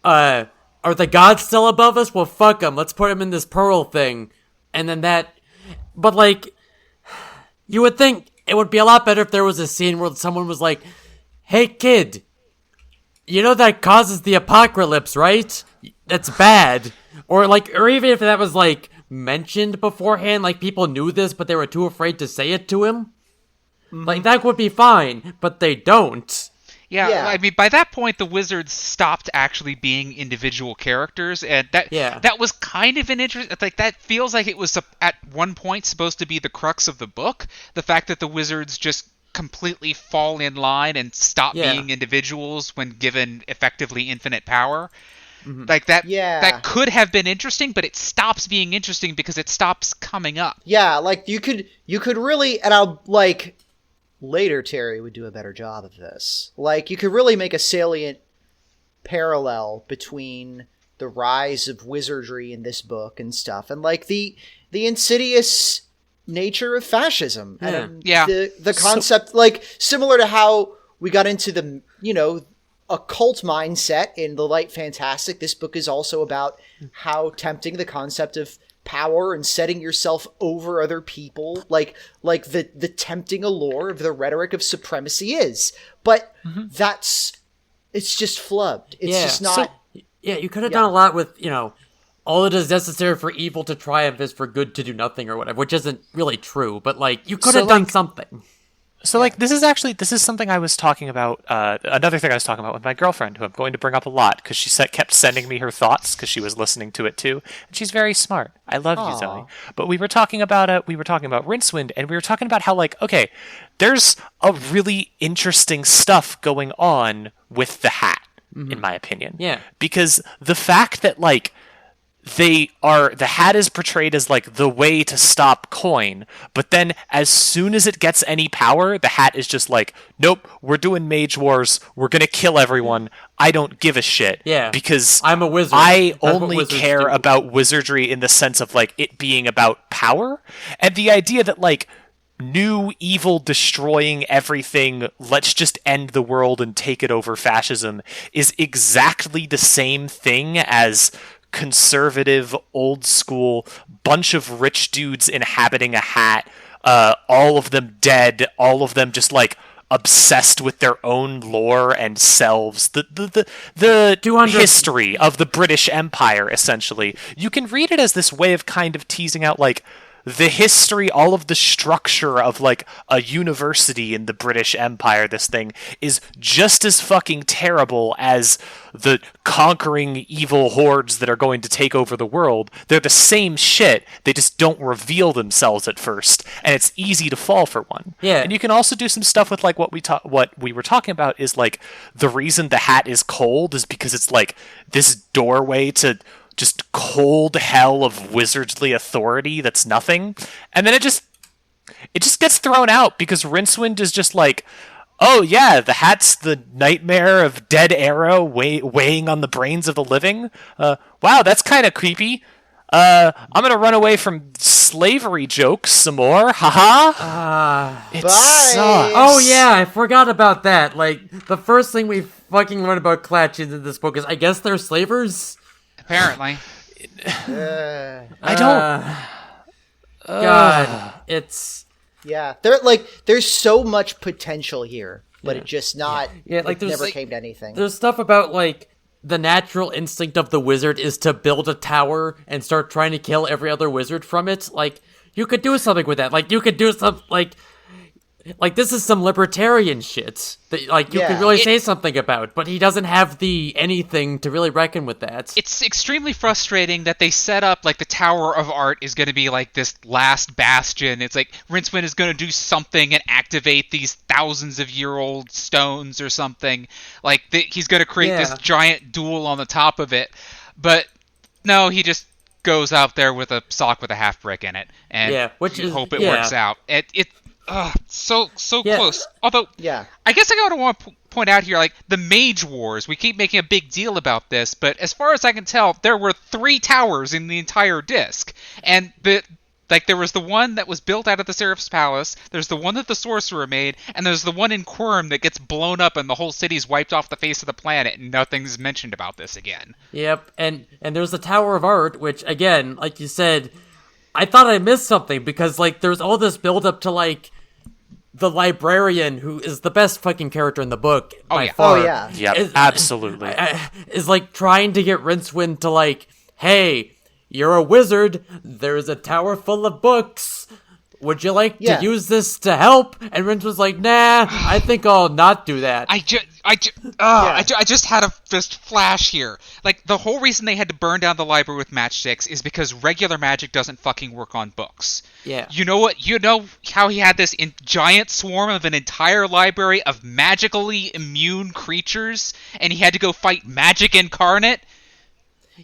Are the gods still above us? Well, fuck them. Let's put them in this pearl thing, and then that. But like, you would think it would be a lot better if there was a scene where someone was like, "Hey, kid, you know that causes the apocalypse, right? That's bad." Or even if that was like mentioned beforehand, like people knew this, but they were too afraid to say it to him. Mm-hmm. Like that would be fine, but they don't. Yeah, I mean, by that point, the wizards stopped actually being individual characters, and that was kind of an interest. Like that feels like it was at one point supposed to be the crux of the book. The fact that the wizards just completely fall in line and stop being individuals when given effectively infinite power. Mm-hmm. Like that. Yeah. That could have been interesting, but it stops being interesting because it stops coming up. Yeah, like you could really, and I'll like later Terry would do a better job of this. Like you could really make a salient parallel between the rise of wizardry in this book and stuff, and like the insidious nature of fascism and the concept, like similar to how we got into the occult mindset in the Light Fantastic. This book is also about how tempting the concept of power and setting yourself over other people, like the tempting allure of the rhetoric of supremacy is. But it's just flubbed. It's just not. You could have done a lot with, all it is necessary for evil to triumph is for good to do nothing or whatever, which isn't really true, but you could have done something. So, this is something I was talking about, another thing I was talking about with my girlfriend, who I'm going to bring up a lot, because she kept sending me her thoughts, because she was listening to it too, and she's very smart. I love you, Zoe. But we were talking about Rincewind, and we were talking about how, okay, there's a really interesting stuff going on with the hat, in my opinion. Yeah. Because the fact that, the hat is portrayed as like the way to stop coin, but then as soon as it gets any power, the hat is just like, nope, we're doing mage wars, we're gonna kill everyone, I don't give a shit. Yeah, because I'm a wizard. I That's only what wizards care do. about wizardry in the sense of like it being about power, and the idea that like new evil destroying everything, let's just end the world and take it over fascism is exactly the same thing as conservative, old school, bunch of rich dudes inhabiting a hat, all of them dead, all of them just like obsessed with their own lore and selves. The 200 history of the British Empire, essentially. You can read it as this way of kind of teasing out like the history, all of the structure of like a university in the British Empire. This thing is just as fucking terrible as the conquering evil hordes that are going to take over the world. They're the same shit. They just don't reveal themselves at first, and it's easy to fall for one. Yeah. And you can also do some stuff with like what we were talking about is like the reason the hat is cold is because it's like this doorway to just cold hell of wizardly authority that's nothing. And then it just gets thrown out because Rincewind is just like, oh yeah, the hat's the nightmare of dead arrow weighing on the brains of the living. Wow, that's kind of creepy. I'm gonna run away from slavery jokes some more. Haha. It Bye. sucks. Oh yeah, I forgot about that. Like, the first thing we fucking learn about Klatch in this book is I guess they're slavers? Apparently. I don't... God, it's... Yeah, there's so much potential here, but it just not. Yeah, like, it there's, never like, came to anything. There's stuff about, like, the natural instinct of the wizard is to build a tower and start trying to kill every other wizard from it. Like, you could do something with that. Like, you could do some, like this is some libertarian shit that, like, you could really say something about, but he doesn't have the anything to really reckon with that. It's extremely frustrating that they set up, like, the Tower of Art is going to be, like, this last bastion. It's like Rincewind is going to do something and activate these thousands of year-old stones or something. Like, he's going to create this giant duel on the top of it. But, no, he just goes out there with a sock with a half brick in it and hope it works out. So close. Although, I guess I want to point out here, like, the Mage Wars. We keep making a big deal about this, but as far as I can tell, there were 3 towers in the entire disc. And there was the one that was built out of the Seraph's Palace, there's the one that the Sorcerer made, and there's the one in Quirm that gets blown up and the whole city's wiped off the face of the planet, and nothing's mentioned about this again. Yep, and there's the Tower of Art, which, again, like you said, I thought I missed something, because, like, there's all this build-up to, like, the Librarian, who is the best fucking character in the book by far. Oh, yeah. Yep, absolutely. Is, like, trying to get Rincewind to, like, hey, you're a wizard, there's a tower full of books, would you like to use this to help? And Rincewind's like, nah, I think I'll not do that. I just had just flash here. Like, the whole reason they had to burn down the library with matchsticks is because regular magic doesn't fucking work on books. Yeah. You know what? You know how he had this giant swarm of an entire library of magically immune creatures, and he had to go fight magic incarnate?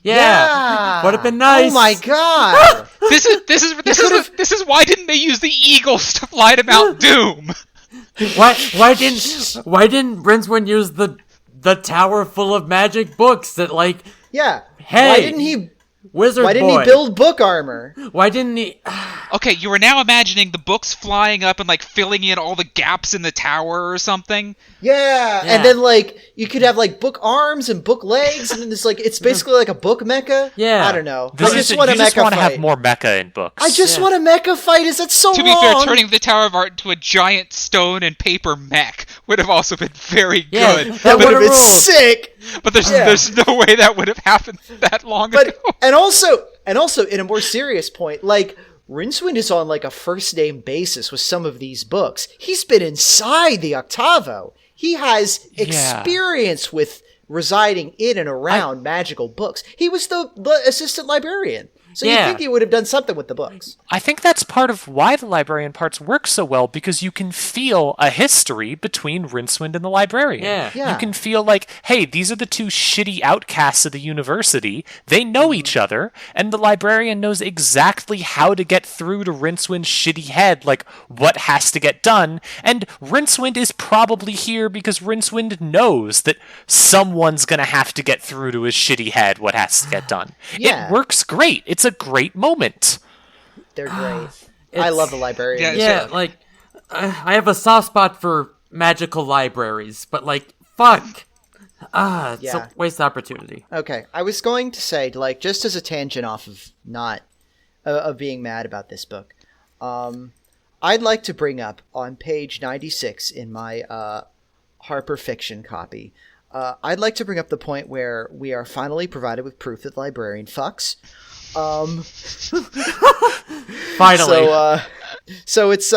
Yeah. Would have been nice. Oh my god. This is why didn't they use the eagles to fly to Mount Doom? Why didn't Rincewind use the tower full of magic books that, like, hey, why didn't he wizard Why didn't boy. he build book armor? Why didn't he? Okay, you are now imagining the books flying up and, like, filling in all the gaps in the tower or something. Yeah, and then, like, you could have, like, book arms and book legs, and then it's, like, it's basically like a book mecha. Yeah. I don't know. You I just want a mecha want to fight. have more mecha in books. I just want a mecha fight. Is that so To wrong? be fair, turning the Tower of Art into a giant stone and paper mech would have also been very good. That would have been ruled. sick. But there's no way that would have happened that long ago. And also, in a more serious point, like, Rincewind is on, like, a first-name basis with some of these books. He's been inside the Octavo. He has experience with residing in and around magical books. He was the assistant librarian. So you think he would have done something with the books. I think that's part of why the Librarian parts work so well, because you can feel a history between Rincewind and the Librarian. Yeah. You can feel like, hey, these are the two shitty outcasts of the university. They know each other, and the Librarian knows exactly how to get through to Rincewind's shitty head, like what has to get done. And Rincewind is probably here because Rincewind knows that someone's gonna have to get through to his shitty head what has to get done. Yeah. It works great. It's a great moment. They're great. I love the Librarian. Yeah, like, I have a soft spot for magical libraries, but, like, fuck. It's a waste of opportunity. Okay, I was going to say, like, just as a tangent off of not of being mad about this book, I'd like to bring up on page 96 in my Harper fiction copy, I'd like to bring up the point where we are finally provided with proof that the Librarian fucks. Finally. So it's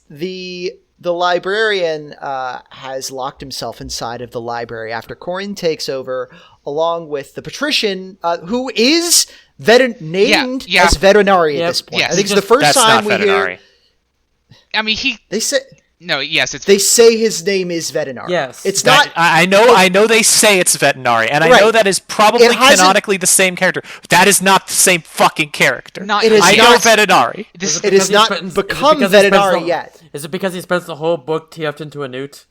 the Librarian has locked himself inside of the library after Corin takes over, along with the patrician who is named as Veterinary at this point. Yes. I think it's the first time we Veterinary. hear. I mean, They say. No, yes, it's... They say his name is Veterinary. Yes. It's not... I know they say it's Veterinary, and I know that is probably canonically the same character. That is not the same fucking character. I know Veterinary. It is not become Veterinary yet. Is it because he spends the whole book TF'd into a newt?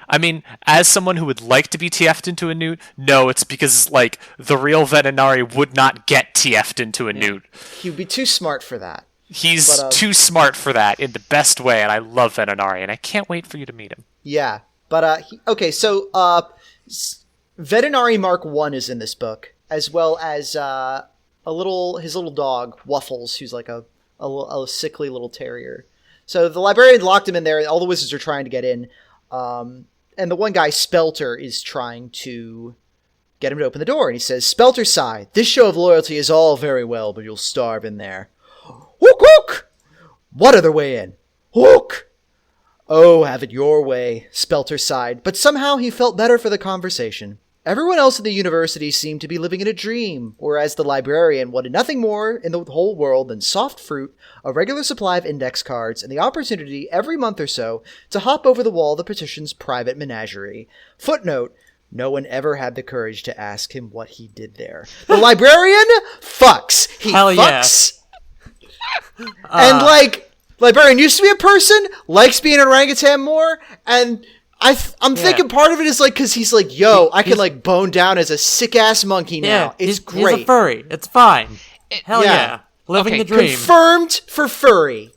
I mean, as someone who would like to be TF'd into a newt, no, it's because, like, the real Veterinary would not get TF'd into a newt. He would be too smart for that. He's too smart for that in the best way, and I love Veterinary, and I can't wait for you to meet him. Yeah, but so Veterinary Mark 1 is in this book, as well as his little dog Waffles, who's like a sickly little terrier. So the Librarian locked him in there, and all the wizards are trying to get in, and the one guy Spelter is trying to get him to open the door, and he says, "Spelter sighed, this show of loyalty is all very well, but you'll starve in there." Hook, hook! What other way in? Hook! Oh, have it your way, Spelter sighed, but somehow he felt better for the conversation. Everyone else in the university seemed to be living in a dream, whereas the Librarian wanted nothing more in the whole world than soft fruit, a regular supply of index cards, and the opportunity every month or so to hop over the wall of the Patrician's private menagerie. Footnote: no one ever had the courage to ask him what he did there. The Librarian fucks. He Hell fucks. And, like, Librarian used to be a person, likes being an orangutan more, and I'm thinking part of it is, like, because he's like, yo, I can, like, bone down as a sick-ass monkey now. It's great. He's a furry. It's fine. Hell yeah. Living the dream. Confirmed for furry.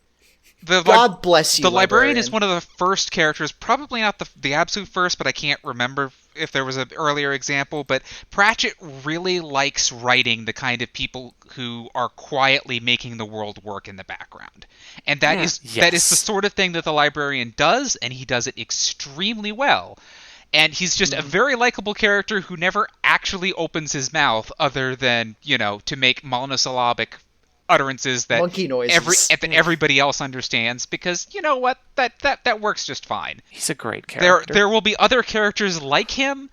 God bless you, The Librarian is one of the first characters, probably not the absolute first, but I can't remember if there was an earlier example, but Pratchett really likes writing the kind of people who are quietly making the world work in the background. And that is the sort of thing that the Librarian does, and he does it extremely well. And he's just a very likable character who never actually opens his mouth other than, to make monosyllabic utterances that monkey noises everybody else understands, because you know what, that works just fine. He's a great character. There will be other characters like him,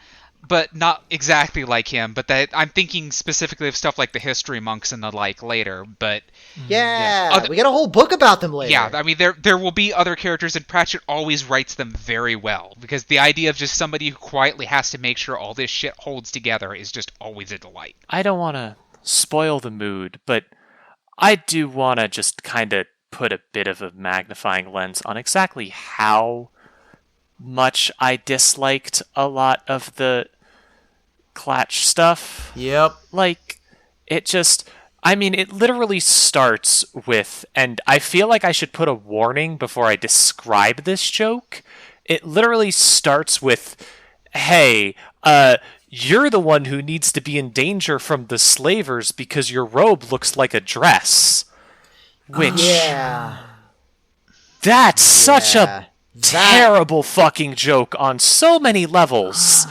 but not exactly like him. But that I'm thinking specifically of stuff like the history monks and the like later. But we got a whole book about them later. Yeah, I mean there will be other characters, and Pratchett always writes them very well, because the idea of just somebody who quietly has to make sure all this shit holds together is just always a delight. I don't want to spoil the mood, but I do want to just kind of put a bit of a magnifying lens on exactly how much I disliked a lot of the Klatch stuff. Yep. Like, it literally starts with, and I feel like I should put a warning before I describe this joke. It literally starts with, hey, you're the one who needs to be in danger from the slavers because your robe looks like a dress. Which... That's such a terrible fucking joke on so many levels.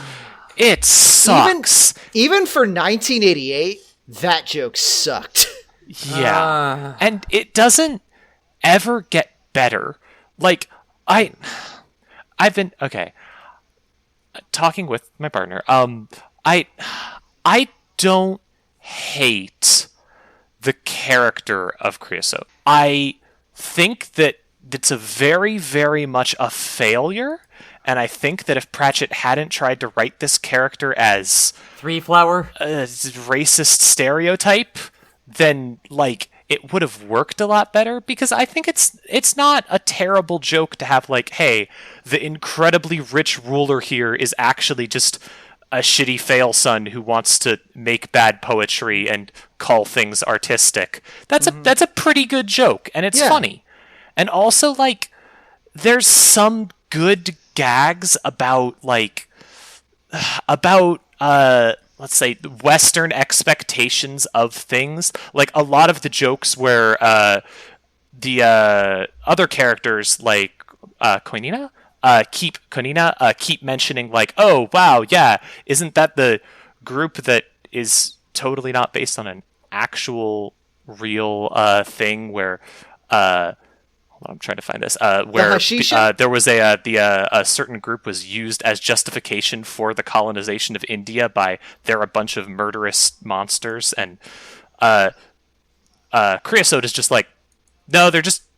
It sucks. Even for 1988, that joke sucked. Yeah. And it doesn't ever get better. Like, I've been... Okay. Talking with my partner, I don't hate the character of Creosote. I think that it's a very, very much a failure, and I think that if Pratchett hadn't tried to write this character as Three Flower, a racist stereotype, then, like, it would have worked a lot better, because I think it's not a terrible joke to have, like, hey, the incredibly rich ruler here is actually just a shitty fail son who wants to make bad poetry and call things artistic. That's a pretty good joke, and it's funny. And also, like, there's some good gags about let's say Western expectations of things. Like, a lot of the jokes where the other characters, like Koinina, keep mentioning, like, oh wow, yeah, isn't that the group that is totally not based on an actual real thing where I'm trying to find this. Where there was a certain group was used as justification for the colonization of India by they're a bunch of murderous monsters, and Creosote is just like, no,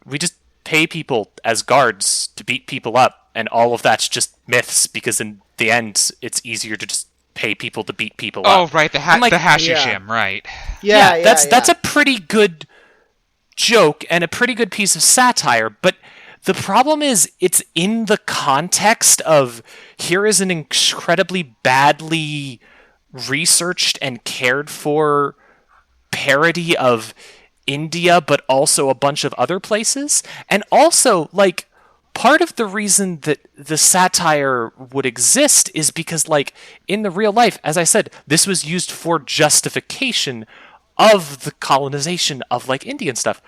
we just pay people as guards to beat people up, and all of that's just myths, because in the end it's easier to just pay people to beat people up. Oh, right, the Hashishim, right. That's a pretty good joke and a pretty good piece of satire, but the problem is it's in the context of here is an incredibly badly researched and cared for parody of India, but also a bunch of other places. And also, like, part of the reason that the satire would exist is because, like, in the real life, as I said, this was used for justification of the colonization of, like, Indian stuff.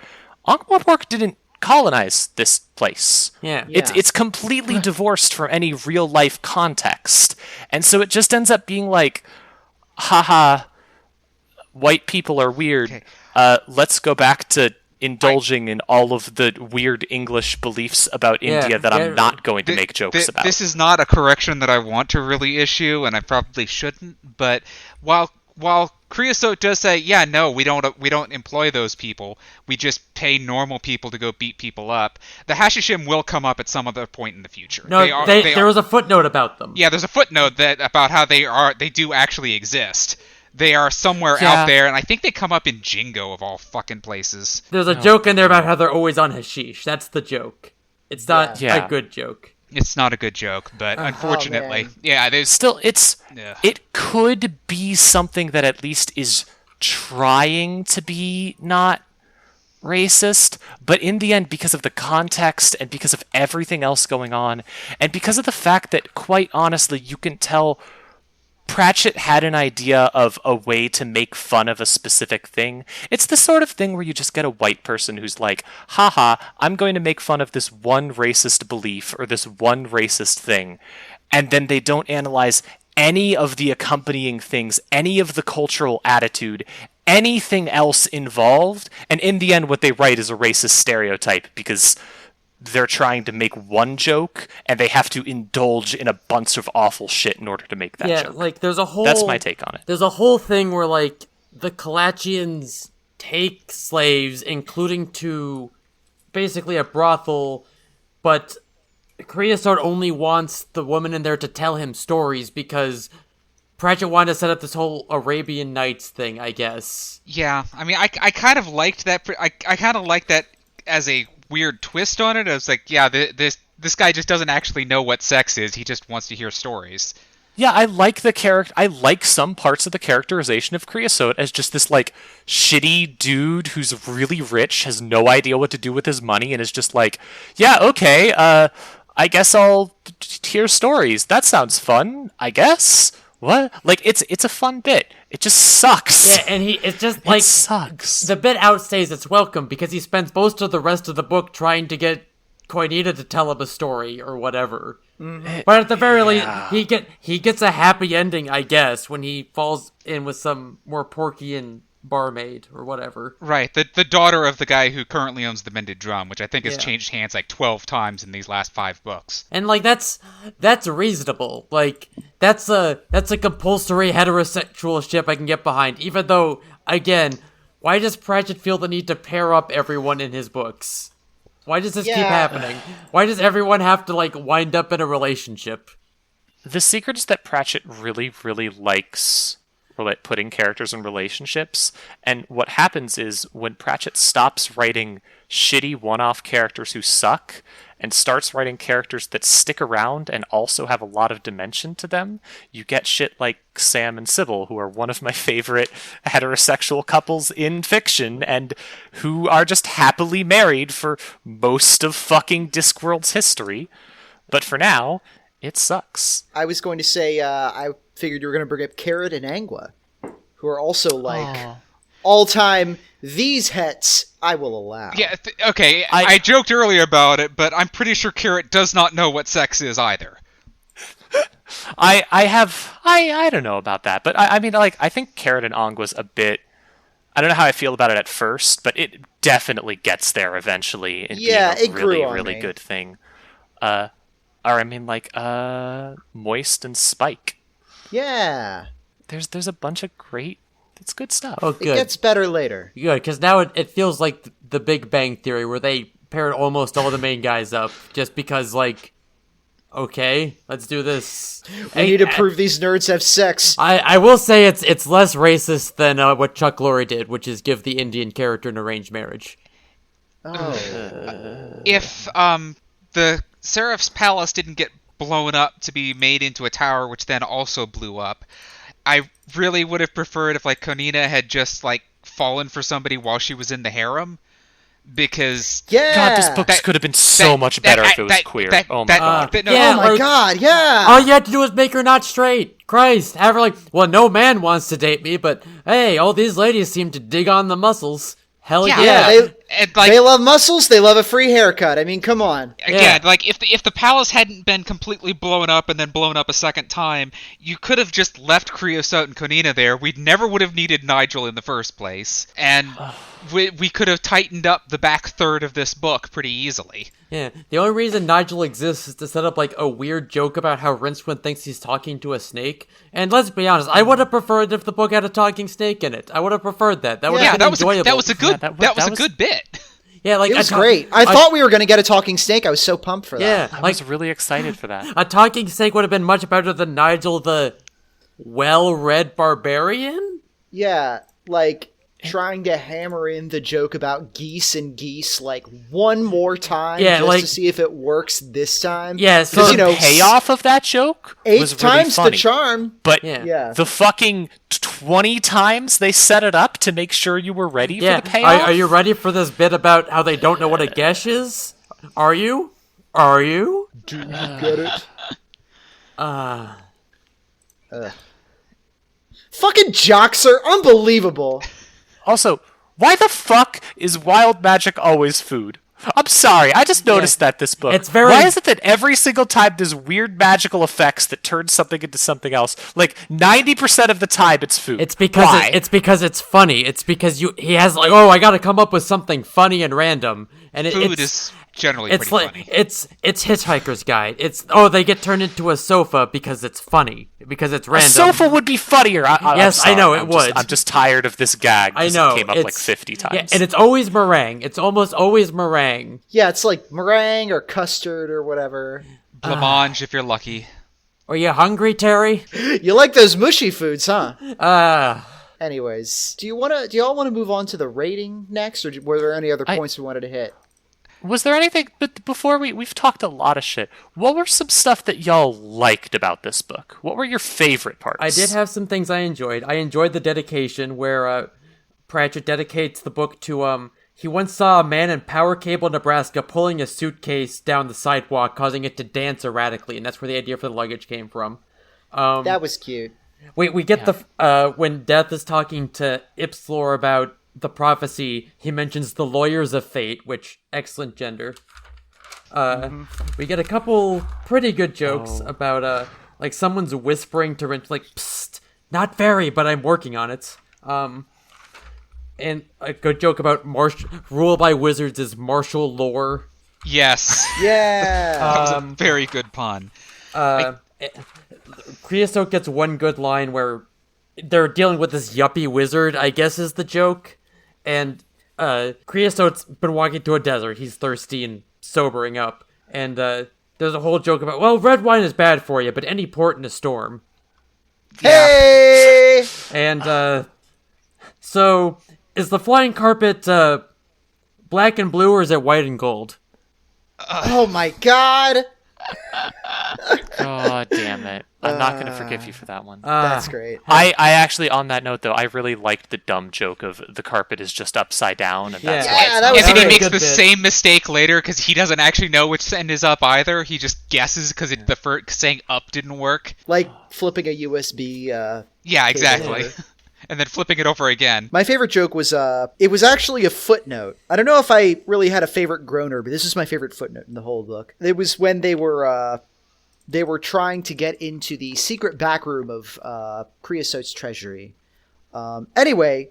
Ankh-Morpork didn't colonize this place. It's completely divorced from any real life context. And so it just ends up being like, haha, white people are weird. Okay. Let's go back to indulging in all of the weird English beliefs about India that I'm not going to make jokes about. This is not a correction that I want to really issue, and I probably shouldn't, but while Creosote does say, yeah, no, we don't employ those people, we just pay normal people to go beat people up, the Hashishim will come up at some other point in the future. No, there was a footnote about them. Yeah, there's a footnote about how they do actually exist. They are somewhere out there, and I think they come up in Jingo, of all fucking places. There's a joke in there about how they're always on hashish. That's the joke. It's not a good joke. It's not a good joke, but unfortunately, there's still it could be something that at least is trying to be not racist, but in the end, because of the context and because of everything else going on, and because of the fact that, quite honestly, you can tell Pratchett had an idea of a way to make fun of a specific thing. It's the sort of thing where you just get a white person who's like, haha, I'm going to make fun of this one racist belief or this one racist thing. And then they don't analyze any of the accompanying things, any of the cultural attitude, anything else involved. And in the end, what they write is a racist stereotype because they're trying to make one joke, and they have to indulge in a bunch of awful shit in order to make that joke. Like, there's a whole... That's my take on it. There's a whole thing where, like, the Klatchians take slaves, including to basically a brothel, but Creosote only wants the woman in there to tell him stories because Pratchett wanted to set up this whole Arabian Nights thing, I guess. Yeah, I mean, I kind of liked that. I kind of liked that as a weird twist on it. I was like, yeah, this guy just doesn't actually know what sex is. He just wants to hear stories. Yeah, I like the character. I like some parts of the characterization of Creosote as just this, like, shitty dude who's really rich, has no idea what to do with his money, and is just like, yeah, okay, I guess I'll hear stories. That sounds fun, I guess. What? Like, it's a fun bit. It just sucks. Yeah, and it's just, like... It sucks. The bit outstays its welcome, because he spends most of the rest of the book trying to get Koinina to tell him a story, or whatever. Mm-hmm. But at the very least, he gets a happy ending, I guess, when he falls in with some more Porkian barmaid, or whatever. Right, the daughter of the guy who currently owns the Mended Drum, which I think has changed hands, like, 12 times in these last 5 books. And, like, that's reasonable. Like, that's a compulsory heterosexual ship I can get behind, even though, again, why does Pratchett feel the need to pair up everyone in his books? Why does this keep happening? Why does everyone have to, like, wind up in a relationship? The secret is that Pratchett really, really likes putting characters in relationships, and what happens is when Pratchett stops writing shitty one-off characters who suck and starts writing characters that stick around and also have a lot of dimension to them, you get shit like Sam and Sybil, who are one of my favorite heterosexual couples in fiction and who are just happily married for most of fucking Discworld's history. But for now, it sucks. I was going to say, I figured you were going to bring up Carrot and Angua, who are also like all-time, these hets I will allow. Yeah, okay, I joked earlier about it, but I'm pretty sure Carrot does not know what sex is either. I don't know about that, but I mean, like, I think Carrot and Angua's a bit, I don't know how I feel about it at first, but it definitely gets there eventually in being a really, really good thing. Or I mean, like, Moist and Spike. Yeah. There's a bunch of great, it's good stuff. Oh, good. It gets better later. Good, because now it feels like the Big Bang Theory, where they paired almost all the main guys up, just because, like, okay, let's do this. We need to prove these nerds have sex. I will say it's less racist than what Chuck Lorre did, which is give the Indian character an arranged marriage. Oh. If the Seraph's palace didn't get blown up to be made into a tower, which then also blew up, I really would have preferred if, like, Konina had just, like, fallen for somebody while she was in the harem, because... Yeah! God, this book could have been so much better if it was queer. Oh my god. All you had to do was make her not straight. Christ, have her like, well, no man wants to date me, but hey, all these ladies seem to dig on the muscles. Hell yeah. They love muscles, they love a free haircut. I mean, come on. Again, like, if the palace hadn't been completely blown up and then blown up a second time, you could have just left Creosote and Konina there. We never would have needed Nigel in the first place. And we could have tightened up the back third of this book pretty easily. Yeah, the only reason Nigel exists is to set up, like, a weird joke about how Rincewind thinks he's talking to a snake. And let's be honest, I would have preferred if the book had a talking snake in it. I would have preferred that. That would have been enjoyable. That was a good bit. Yeah, like, it was great. I thought we were going to get a talking snake. I was so pumped for that. Yeah, I was really excited for that. A talking snake would have been much better than Nigel the well-read barbarian? Yeah, like, trying to hammer in the joke about geese and geese, like, one more time just to see if it works this time. Yeah, so the payoff of that joke was really times funny. the charm. But the fucking 20 times they set it up to make sure you were ready for the payoff? Are you ready for this bit about how they don't know what a gesh is? Are you? Do you get it? Fucking Joxer, unbelievable. Also, why the fuck is wild magic always food? I'm sorry, I just noticed that this book. Why is it that every single time there's weird magical effects that turn something into something else, like 90% of the time it's food? It's because it's funny. It's because he has, like, I gotta come up with something funny and random. And food is generally pretty funny. It's Hitchhiker's Guide. They get turned into a sofa because it's funny. Because it's random. A sofa would be funnier. Yes, I know, it would. I'm just tired of this gag. I know. It came up like 50 times. Yeah, and it's always meringue. It's almost always meringue. Yeah, it's like meringue or custard or whatever. Blancmange if you're lucky. Are you hungry, Terry? You like those mushy foods, huh? Anyways, do y'all want to move on to the rating next, or were there any other points we wanted to hit? Was there anything, but before we've talked a lot of shit, what were some stuff that y'all liked about this book? What were your favorite parts? I did have some things I enjoyed. I enjoyed the dedication where Pratchett dedicates the book to, he once saw a man in Power Cable, Nebraska pulling a suitcase down the sidewalk, causing it to dance erratically, and that's where the idea for the luggage came from. That was cute. We get when Death is talking to Ipslor about the prophecy, he mentions the Lawyers of Fate, which, excellent gender. We get a couple pretty good jokes about, like, someone's whispering to Rince, like, psst, not very, but I'm working on it. And a good joke about rule by wizards is martial lore. Yes. Yeah. That was a very good pun. Creosote gets one good line where they're dealing with this yuppie wizard, I guess is the joke. and Creosote's been walking to a desert. He's thirsty and sobering up, and there's a whole joke about, well, red wine is bad for you, but any port in a storm. Hey! And so is the flying carpet black and blue, or is it white and gold? Oh my god! God damn it. I'm not going to forgive you for that one. That's great. I actually, on that note, though, I really liked the dumb joke of the carpet is just upside down, and that's Yeah. why Yeah, it's that was And then he good. makes Good the bit. same mistake later because he doesn't actually know which end is up either. He just guesses because the first saying up didn't work. Like flipping a USB. Yeah, exactly. over. And then flipping it over again. My favorite joke was, it was actually a footnote. I don't know if I really had a favorite groaner, but this is my favorite footnote in the whole book. It was when they were trying to get into the secret back room of Creosote's treasury. Anyway,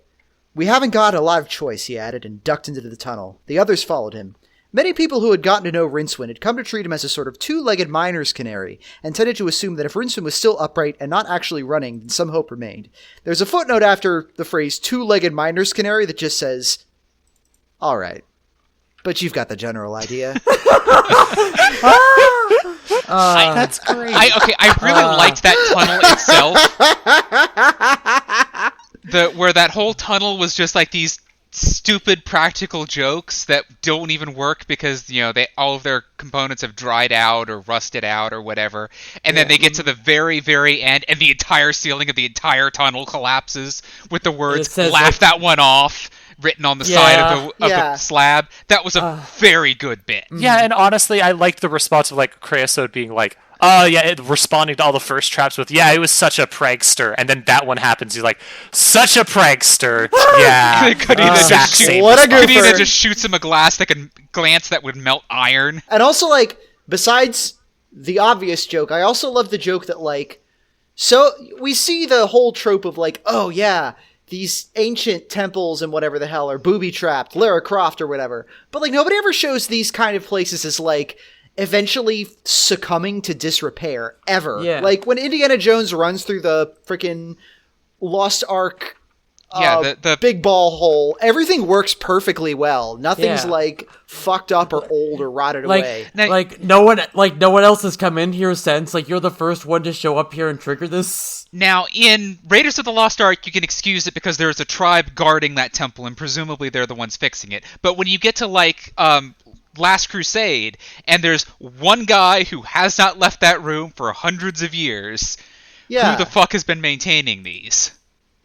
we haven't got a lot of choice, he added, and ducked into the tunnel. The others followed him. Many people who had gotten to know Rincewind had come to treat him as a sort of two-legged miner's canary, and tended to assume that if Rincewind was still upright and not actually running, then some hope remained. There's a footnote after the phrase two-legged miner's canary that just says, all right, but you've got the general idea. That's great. I really liked that tunnel itself. Where that whole tunnel was just like these stupid practical jokes that don't even work because all of their components have dried out or rusted out or whatever, and then they get to the very, very end, and the entire ceiling of the entire tunnel collapses with the words says, "Laugh that one off" written on the side of the slab. That was a very good bit. Yeah, and honestly, I liked the response of Creosote being like, responding to all the first traps with, yeah, it was such a prankster. And then that one happens, he's like, such a prankster. Yeah. Exact same What a response. goofer. Kadena just shoots him a glance that would melt iron. And also, besides the obvious joke, I also love the joke that, so we see the whole trope of, oh, yeah, these ancient temples and whatever the hell are booby-trapped, Lara Croft or whatever. But, nobody ever shows these kind of places as, eventually succumbing to disrepair, ever. Yeah. When Indiana Jones runs through the freaking Lost Ark the big ball hole, everything works perfectly well. Nothing's Yeah. fucked up or old or rotted away. Now- no one else has come in here since. You're the first one to show up here and trigger this. Now, in Raiders of the Lost Ark, you can excuse it because there's a tribe guarding that temple, and presumably they're the ones fixing it. But when you get to, Last Crusade, and there's one guy who has not left that room for hundreds of years, Yeah. who the fuck has been maintaining these?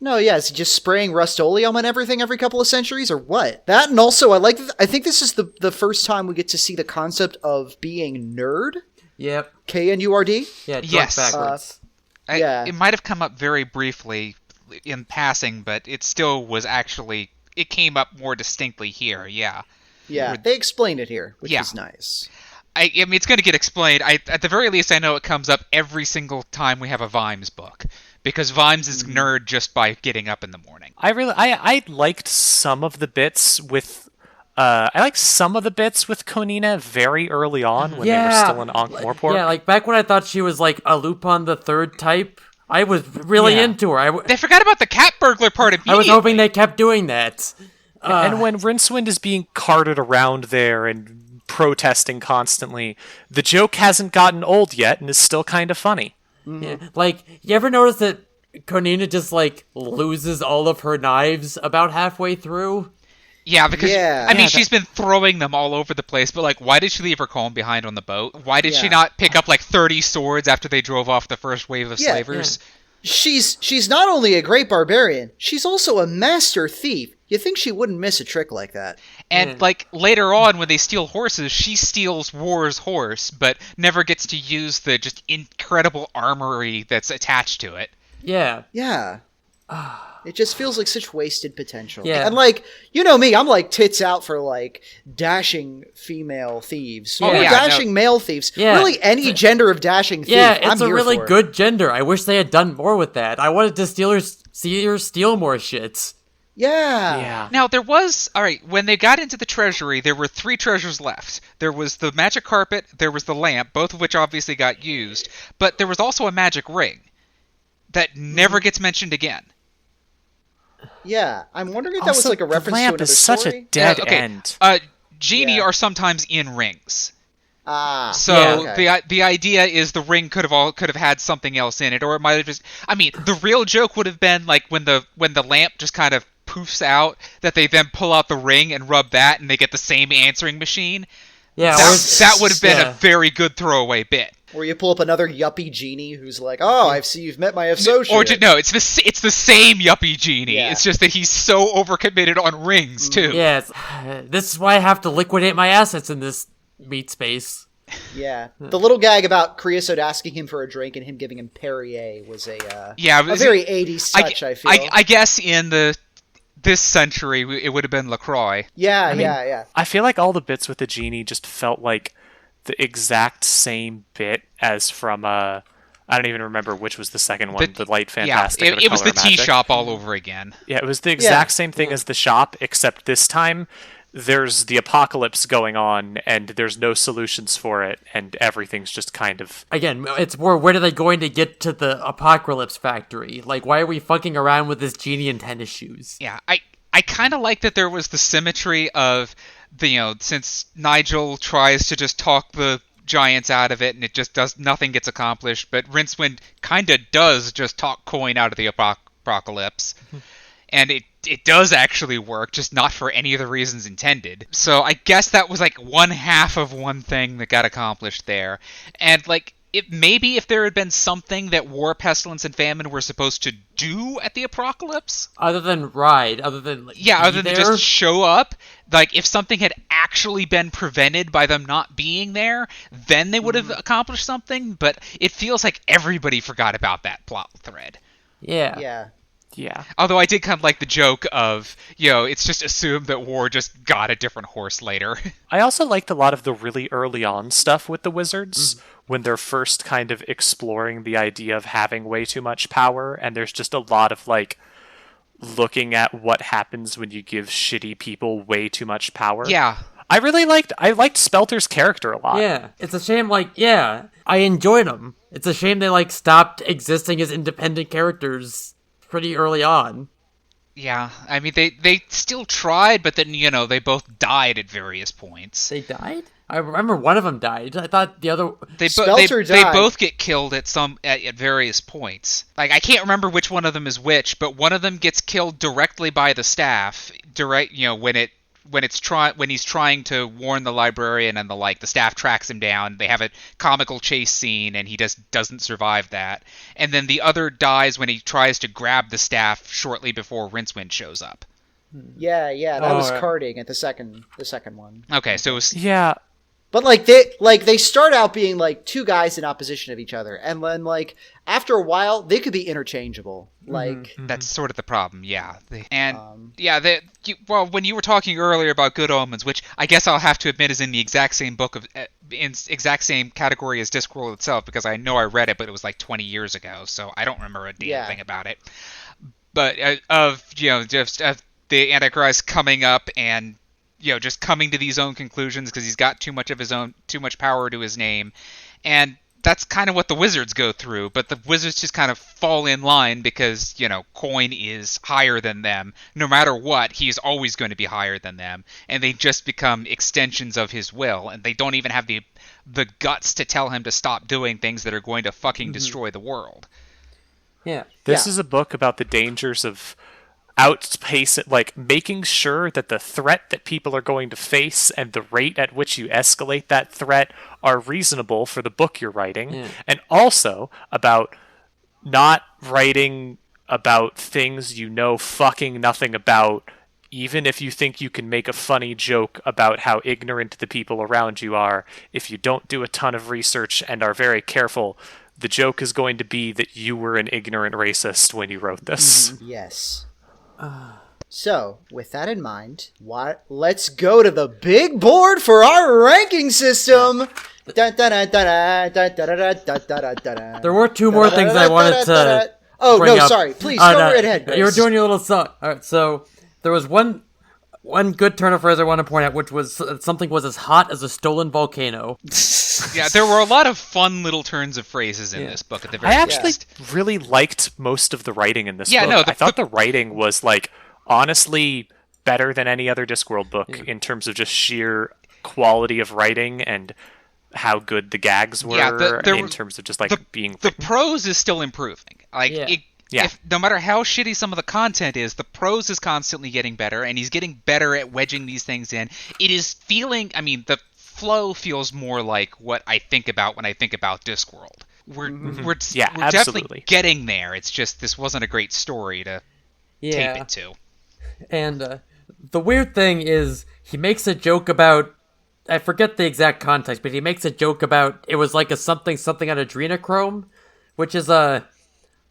No, yeah, is he just spraying Rust-Oleum on everything every couple of centuries, or what? That, and also, I think this is the first time we get to see the concept of being nerd. Yep. K-N-U-R-D? Yeah, drunk Yes. backwards. Yeah. It might have come up very briefly in passing, but it still was it came up more distinctly here, yeah. Yeah, they explain it here, which Yeah. is nice. I mean, it's going to get explained. At the very least, I know it comes up every single time we have a Vimes book, because Vimes is nerd just by getting up in the morning. I liked some of the bits with Konina very early on when they were still in Ankh-Morpork. Yeah, back when I thought she was a Lupin the Third type, I was really into her. They forgot about the cat burglar part immediately. I was hoping they kept doing that. And when Rincewind is being carted around there and protesting constantly, the joke hasn't gotten old yet and is still kind of funny. Yeah, you ever notice that Konina just loses all of her knives about halfway through? Yeah, because Yeah. she's been throwing them all over the place, but why did she leave her comb behind on the boat? Why did she not pick up 30 swords after they drove off the first wave of slavers? She's not only a great barbarian, she's also a master thief. You think she wouldn't miss a trick like that. And later on when they steal horses, she steals War's horse, but never gets to use the just incredible armory that's attached to it. Yeah. Yeah. It just feels like such wasted potential. Yeah. And you know me, I'm tits out for dashing female thieves. Oh, Or yeah, dashing male thieves. Yeah. Really any gender of dashing thief. Yeah, I'm it's a here really for. good gender. I wish they had done more with that. I wanted to see her steal more shit. Yeah. Now, when they got into the treasury, there were 3 treasures left. There was the magic carpet, there was the lamp, both of which obviously got used, but there was also a magic ring that never gets mentioned again. Yeah, I'm wondering if that was Also, like a reference the to lamp another is such story. a dead okay. end. Genie Yeah. are sometimes in rings. Ah, So yeah, okay. the idea is the ring could have had something else in it, or it might have just. I mean, the real joke would have been like when the lamp just kind of poofs out, that they then pull out the ring and rub that, and they get the same answering machine. Yeah, That would have been yeah. a very good throwaway bit. Where you pull up another yuppie genie who's like, "Oh, I see you've met my associate." Or no, it's the same yuppie genie. Yeah. It's just that he's so overcommitted on rings too. Yes, this is why I have to liquidate my assets in this meat space. Yeah, the little gag about Creosote asking him for a drink and him giving him Perrier was a very 80s touch. I feel. I guess in this century it would have been LaCroix. Yeah. I feel like all the bits with the genie just felt like the exact same bit as from I don't even remember which was the second one, the Light Fantastic. Yeah, it was the Color tea Magic. shop all over again. Yeah, it was the exact same thing as the shop, except this time there's the apocalypse going on and there's no solutions for it, and everything's just kind of... Again, it's more, when are they going to get to the apocalypse factory? Like, why are we fucking around with this genie in tennis shoes? Yeah, I kind of like that there was the symmetry of since Nigel tries to just talk the giants out of it and it just does nothing gets accomplished, but Rincewind kind of does just talk Coin out of the apocalypse. And it does actually work, just not for any of the reasons intended. So I guess that was like one half of one thing that got accomplished there. And like, maybe if there had been something that War, Pestilence, and Famine were supposed to do at the apocalypse, Other than ride, other than other than just show up, like if something had actually been prevented by them not being there, then they would have accomplished something. But it feels like everybody forgot about that plot thread. Yeah. Yeah. Although I did kind of like the joke of, it's just assumed that War just got a different horse later. I also liked a lot of the really early on stuff with the wizards, when they're first kind of exploring the idea of having way too much power, and there's just a lot of, like, looking at what happens when you give shitty people way too much power. Yeah. I liked Spelter's character a lot. Yeah. It's a shame, I enjoyed them. It's a shame they, stopped existing as independent characters pretty early on. Yeah, I mean, they still tried, but then, they both died at various points. They died? I remember one of them died. I thought the other... They died. both get killed at various points. Like, I can't remember which one of them is which, but one of them gets killed directly by the staff, when he's trying to warn the librarian and the staff tracks him down. They have a comical chase scene and he just doesn't survive that. And then the other dies when he tries to grab the staff shortly before Rincewind shows up. Yeah, that was carding at the second one. Okay, so it was... Yeah. But they start out being two guys in opposition of each other, and then after a while they could be interchangeable. That's sort of the problem, yeah. When you were talking earlier about Good Omens, which I guess I'll have to admit is in the exact same book in exact same category as Discworld itself, because I know I read it, but it was 20 years ago, so I don't remember a damn thing about it. But just the Antichrist coming up and just coming to these own conclusions because he's got too much power to his name, and that's kind of what the wizards go through. But the wizards just kind of fall in line because Coin is higher than them. No matter what, he is always going to be higher than them, and they just become extensions of his will, and they don't even have the guts to tell him to stop doing things that are going to fucking destroy the world. Yeah. This is a book about the dangers of making sure that the threat that people are going to face and the rate at which you escalate that threat are reasonable for the book you're writing, and also about not writing about things you know fucking nothing about, even if you think you can make a funny joke about how ignorant the people around you are. If you don't do a ton of research and are very careful, the joke is going to be that you were an ignorant racist when you wrote this. Yes. So, with that in mind, let's go to the big board for our ranking system. There were two more things I wanted to Oh, bring no, up. sorry. Please, go right ahead, Grace. You were doing your little song. Alright, so there was one... one good turn of phrase I want to point out, which was something was as hot as a stolen volcano. Yeah, there were a lot of fun little turns of phrases in this book at the very I actually least. really liked most of the writing in this Yeah, book. no, I thought the writing was, like, honestly better than any other Discworld book in terms of just sheer quality of writing and how good the gags were in terms of just, like, being The written. prose is still improving. Like, Yeah. If, no matter how shitty some of the content is, the prose is constantly getting better, and he's getting better at wedging these things in. It is feeling, I mean, the flow feels more like what I think about when I think about Discworld. We're definitely getting there. It's just this wasn't a great story to tape it to. And the weird thing is, he makes a joke about, I forget the exact context, but he makes a joke about it was like a something on adrenochrome, which is a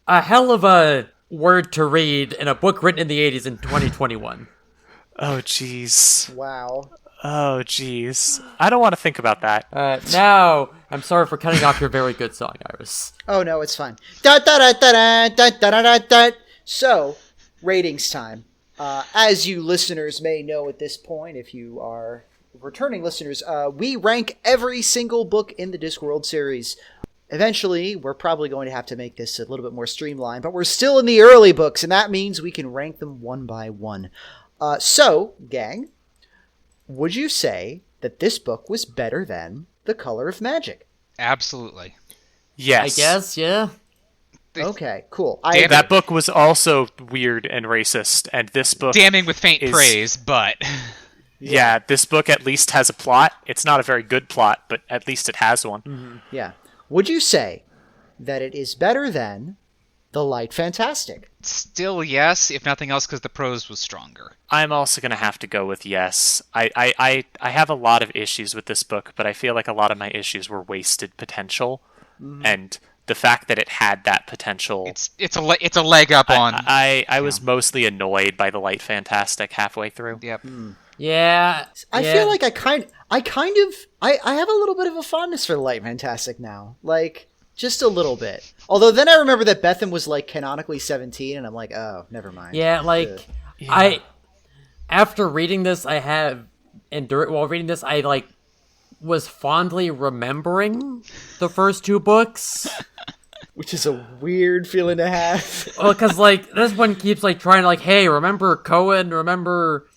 hell of a word to read in a book written in the 80s in 2021. Oh, jeez. Wow. Oh, jeez. I don't want to think about that. Now, I'm sorry for cutting off your very good song, Iris. Oh, no, it's fine. Da, da, da, da, da, da, da, da, da. So, ratings time. As you listeners may know at this point, if you are returning listeners, we rank every single book in the Discworld series. Eventually, we're probably going to have to make this a little bit more streamlined, but we're still in the early books, and that means we can rank them one by one. So, gang, would you say that this book was better than The Color of Magic? Absolutely. Yes. I guess, yeah. Okay, cool. That book was also weird and racist, and this book... Damning with faint praise, but... Yeah, this book at least has a plot. It's not a very good plot, but at least it has one. Mm-hmm. Yeah. Would you say that it is better than The Light Fantastic? Still yes, if nothing else because the prose was stronger. I'm also going to have to go with yes. I have a lot of issues with this book, but I feel like a lot of my issues were wasted potential. Mm-hmm. And the fact that it had that potential... It's a leg up on... I was mostly annoyed by The Light Fantastic halfway through. Yep. Yeah. I feel like I have a little bit of a fondness for The Light Fantastic now. Like, just a little bit. Although then I remember that Bethan was, like, canonically 17, and I'm like, oh, never mind. Yeah, like, after reading this, while reading this, I, like, was fondly remembering the first two books. Which is a weird feeling to have. Well, because, like, this one keeps, like, trying to, like, hey, remember Cohen, remember...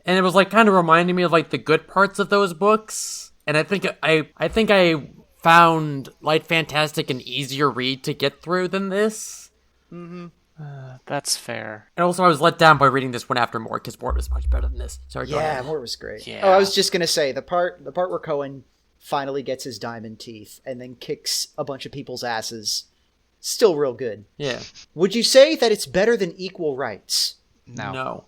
And it was, like, kind of reminding me of, like, the good parts of those books. And I think I found Light Fantastic an easier read to get through than this. Mm-hmm. That's fair. And also I was let down by reading this one after Mort, because Mort was much better than this. Sorry, go ahead. Mort was great. Yeah. Oh, I was just going to say, the part where Cohen finally gets his diamond teeth and then kicks a bunch of people's asses, still real good. Yeah. Would you say that it's better than Equal Rites? No.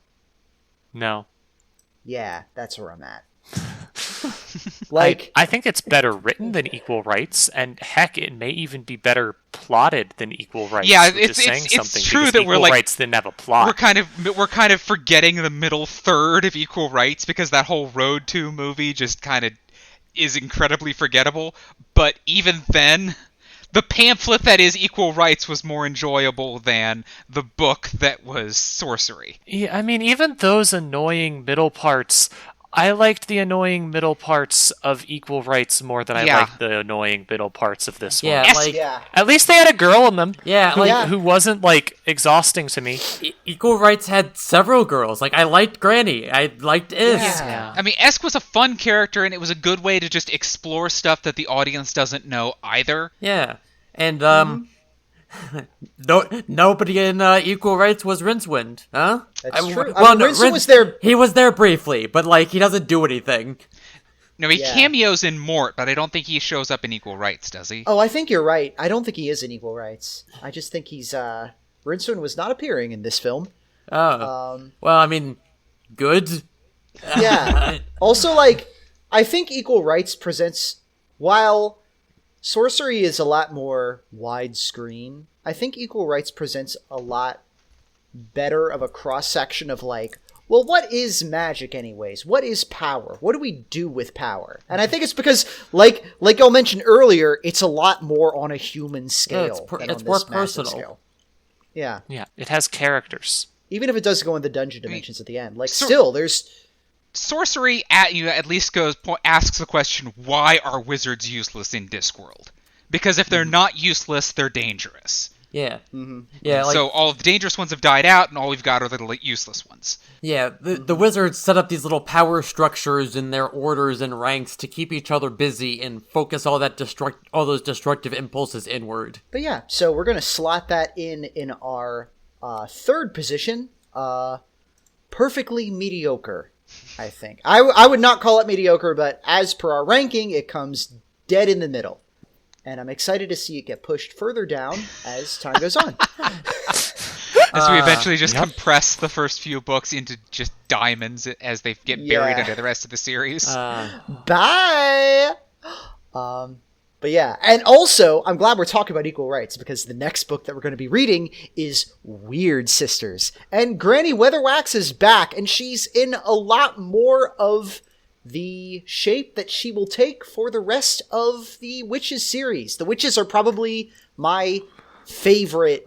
Yeah, that's where I'm at. Like, I think it's better written than Equal Rites, and heck, it may even be better plotted than Equal Rites. Yeah, which it's is saying it's something, true because that Equal we're like Rites didn't have a plot. We're kind of forgetting the middle third of Equal Rites because that whole Road to movie just kind of is incredibly forgettable. But even then, the pamphlet that is Equal Rites was more enjoyable than the book that was Sourcery. Yeah, I mean, even those annoying middle parts, I liked the annoying middle parts of Equal Rites more than I liked the annoying middle parts of this one. At least they had a girl in them. Yeah, who wasn't, like, exhausting to me. Equal Rites had several girls. Like, I liked Granny. I liked Is. Yeah. I mean, Esk was a fun character, and it was a good way to just explore stuff that the audience doesn't know either. Yeah. And, nobody in Equal Rites was Rincewind, huh? That's true. Rincewind was there. He was there briefly, but, like, he doesn't do anything. No, he cameos in Mort, but I don't think he shows up in Equal Rites, does he? Oh, I think you're right. I don't think he is in Equal Rites. I just think he's, Rincewind was not appearing in this film. Oh. Well, I mean, good. Yeah. Also, like, I think Equal Rites presents, while Sourcery is a lot more widescreen, I think Equal Rites presents a lot better of a cross-section of, like, well, what is magic anyways? What is power? What do we do with power? And I think it's because, like I mentioned earlier, it's a lot more on a human scale. Yeah, it's more personal. Scale. Yeah. Yeah, it has characters. Even if it does go in the dungeon dimensions at the end. Like, still, there's Sorcery at least asks the question, why are wizards useless in Discworld? Because if they're not useless, they're dangerous. Yeah. Yeah. So all of the dangerous ones have died out, and all we've got are the useless ones. Yeah, the wizards set up these little power structures in their orders and ranks to keep each other busy and focus all those destructive impulses inward. But yeah, so we're going to slot that in our third position, perfectly mediocre, I think. I would not call it mediocre, but as per our ranking, it comes dead in the middle. And I'm excited to see it get pushed further down as time goes on. As we eventually just compress the first few books into just diamonds as they get buried under the rest of the series. Bye! But yeah, and also, I'm glad we're talking about equal rights, because the next book that we're going to be reading is Weird Sisters. And Granny Weatherwax is back, and she's in a lot more of the shape that she will take for the rest of the Witches series. The Witches are probably my favorite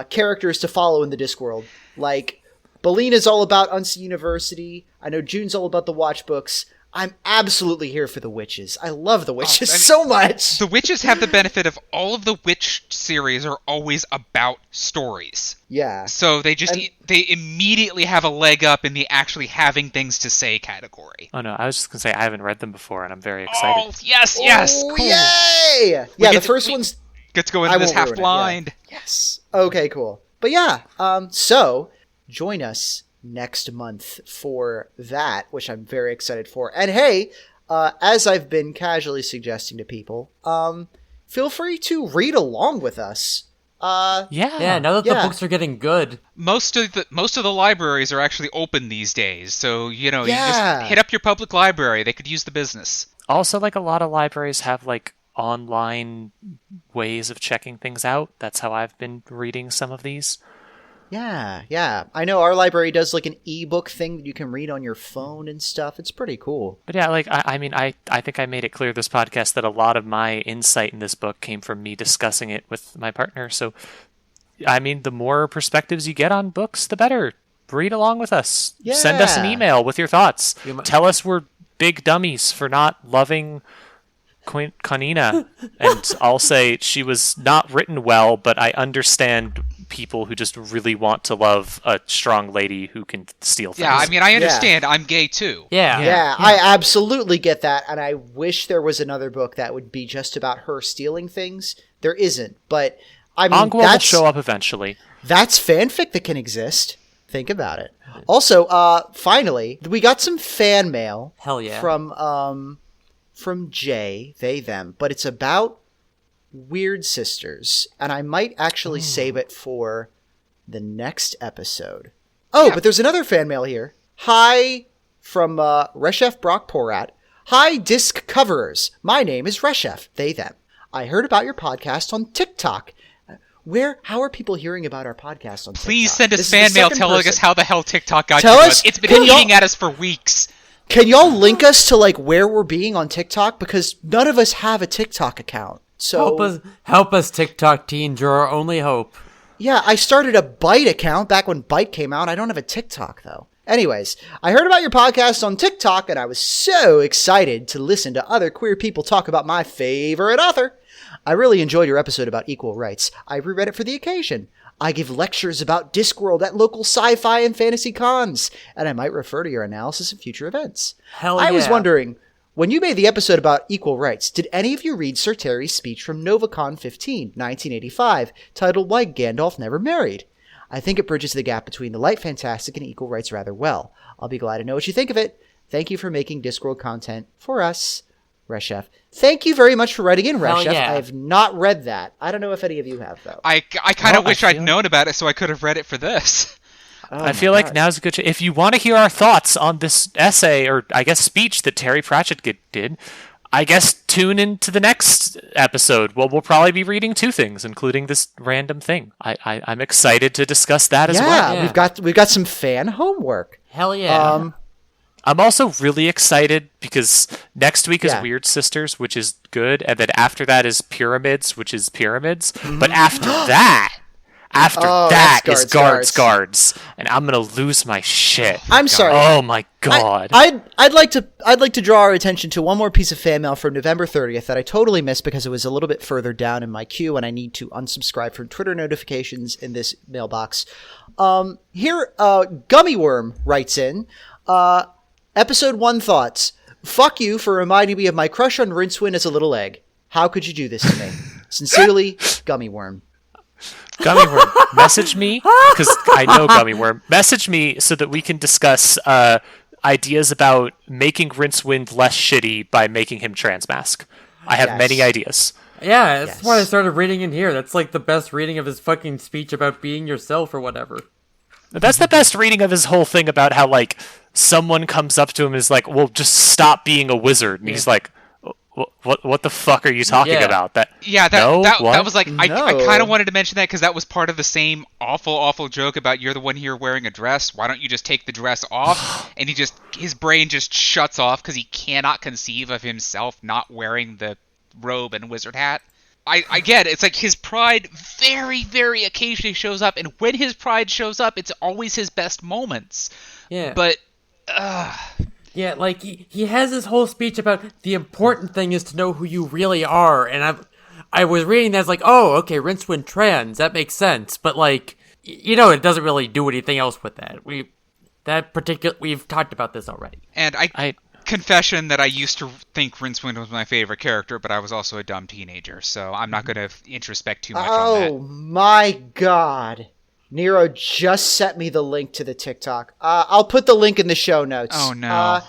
characters to follow in the Discworld. Like, BALINA's all about Unseen University. I know June's all about the Watch books. I'm absolutely here for the Witches. I love the Witches so much. The Witches have the benefit of all of the Witch series are always about stories. Yeah. So they immediately have a leg up in the actually having things to say category. Oh no, I was just going to say I haven't read them before and I'm very excited. Oh, yes! Oh, Cool. Yay! Yeah, the first one's... Get to go into this half blind. Yeah. Yes. Okay, cool. But yeah, so join us next month for that, which I'm very excited for. And hey, as I've been casually suggesting to people, feel free to read along with us. Yeah, now that the books are getting good. Most of the libraries are actually open these days, so you just hit up your public library. They could use the business. Also, like, a lot of libraries have like online ways of checking things out. That's how I've been reading some of these. Yeah. I know our library does like an ebook thing that you can read on your phone and stuff. It's pretty cool. But yeah, like, I mean, I think I made it clear this podcast that a lot of my insight in this book came from me discussing it with my partner. So, I mean, the more perspectives you get on books, the better. Read along with us. Yeah. Send us an email with your thoughts. Tell us we're big dummies for not loving Kanina, and I'll say she was not written well, but I understand people who just really want to love a strong lady who can steal things. Yeah, I mean, I understand. I'm gay too. Yeah, I absolutely get that, and I wish there was another book that would be just about her stealing things. There isn't, but I mean, Angwa will show up eventually. That's fanfic that can exist. Think about it. Also, finally, we got some fan mail. Hell yeah. From Jay, they, them, but it's about Weird Sisters, and I might actually save it for the next episode. Oh, but there's another fan mail here. Hi, from Reshef Brock Porat. Hi, disc coverers. My name is Reshef, they, them. I heard about your podcast on TikTok. How are people hearing about our podcast on TikTok? Please send us fan mail telling us how the hell TikTok got Tell to us. us. It's been eating at us for weeks. Can y'all link us to like where we're being on TikTok? Because none of us have a TikTok account. So help us, TikTok teens. You're our only hope. Yeah, I started a Byte account back when Byte came out. I don't have a TikTok though. Anyways, I heard about your podcast on TikTok and I was so excited to listen to other queer people talk about my favorite author. I really enjoyed your episode about equal rights. I reread it for the occasion. I give lectures about Discworld at local sci-fi and fantasy cons, and I might refer to your analysis in future events. Hell yeah. I was wondering, when you made the episode about equal rights, did any of you read Sir Terry's speech from NovaCon 15, 1985, titled Why Gandalf Never Married? I think it bridges the gap between the light fantastic and equal rights rather well. I'll be glad to know what you think of it. Thank you for making Discworld content for us. Reshef. Thank you very much for writing in, Reshef. Yeah. I have not read that. I don't know if any of you have, though. I kind of wish I'd known about it so I could have read it for this. I feel like now's a good if you want to hear our thoughts on this essay, or I guess speech that Terry Pratchett did, I guess tune into the next episode. Well, we'll probably be reading two things, including this random thing. I'm excited to discuss that as well. Yeah, we've got some fan homework. Hell yeah. I'm also really excited because next week is Weird Sisters, which is good, and then after that is Pyramids, which is Pyramids. But after that, After Oh, that that's is guards. guards, and I'm gonna lose my shit. I'm sorry. Oh my god. I'd like to draw our attention to one more piece of fan mail from November 30th that I totally missed because it was a little bit further down in my queue and I need to unsubscribe from Twitter notifications in this mailbox. Here, Gummy Worm writes in, episode 1 thoughts. Fuck you for reminding me of my crush on Rincewind as a little egg. How could you do this to me? Sincerely, Gummy Worm. Gummy Worm, message me, because I know Gummy Worm. Message me so that we can discuss ideas about making Rincewind less shitty by making him transmask. I have many ideas. Yeah, that's why I started reading in here. That's like the best reading of his fucking speech about being yourself or whatever. That's the best reading of his whole thing about how, like, someone comes up to him and is like, well, just stop being a wizard. And he's like, what the fuck are you talking about? That was like, No. I kind of wanted to mention that because that was part of the same awful joke about you're the one here wearing a dress. Why don't you just take the dress off? And his brain just shuts off because he cannot conceive of himself not wearing the robe and wizard hat. I get it. It's like his pride very, very occasionally shows up, and when his pride shows up, it's always his best moments. Yeah. But, Yeah, like, he has this whole speech about the important thing is to know who you really are, and I was reading that, like, oh, okay, Rincewind Trans, that makes sense, but, like, it doesn't really do anything else with that. We've talked about this already. And I confession that I used to think Rincewind was my favorite character, but I was also a dumb teenager, so I'm not going to introspect too much on that. Oh my god. Nero just sent me the link to the TikTok. I'll put the link in the show notes. Oh, no.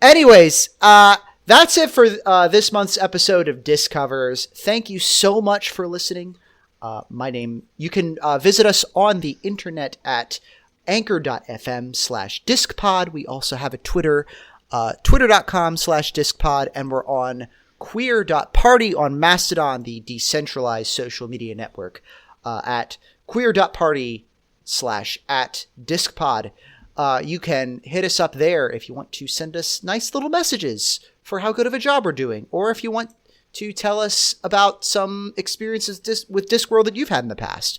Anyways, that's it for this month's episode of Disc Covers. Thank you so much for listening. You can visit us on the internet at anchor.fm/discpod. We also have a Twitter, twitter.com/discpod, and we're on queer.party on Mastodon, the decentralized social media network, at queer.party/@discpod. You can hit us up there if you want to send us nice little messages for how good of a job we're doing, or if you want to tell us about some experiences with Discworld that you've had in the past.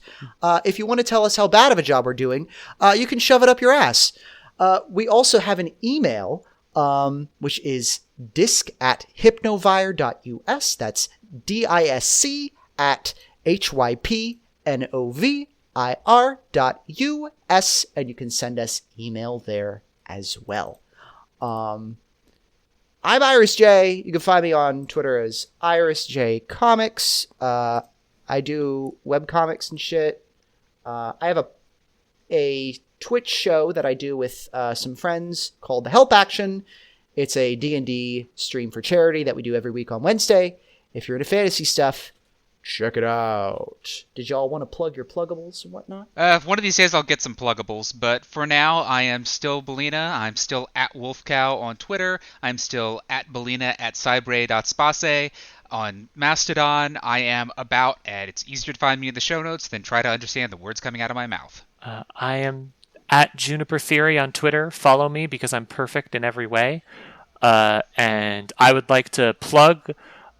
If you want to tell us how bad of a job we're doing, you can shove it up your ass. We also have an email, which is disc@hypnovire.us. That's disc@hypnovir.us, and you can send us email there as well. I'm Iris J. You can find me on Twitter as Iris J Comics. I do webcomics and shit. I have a Twitch show that I do with some friends called The Help Action. It's a D&D stream for charity that we do every week on Wednesday. If you're into fantasy stuff, check it out. Did y'all want to plug your pluggables and whatnot? One of these days I'll get some pluggables, but for now I am still BALINA. I'm still at WolfCow on Twitter. I'm still at BALINA at cybre.space. On Mastodon, I am about, and it's easier to find me in the show notes than try to understand the words coming out of my mouth. I am at Juniper Theory on Twitter. Follow me because I'm perfect in every way. And I would like to plug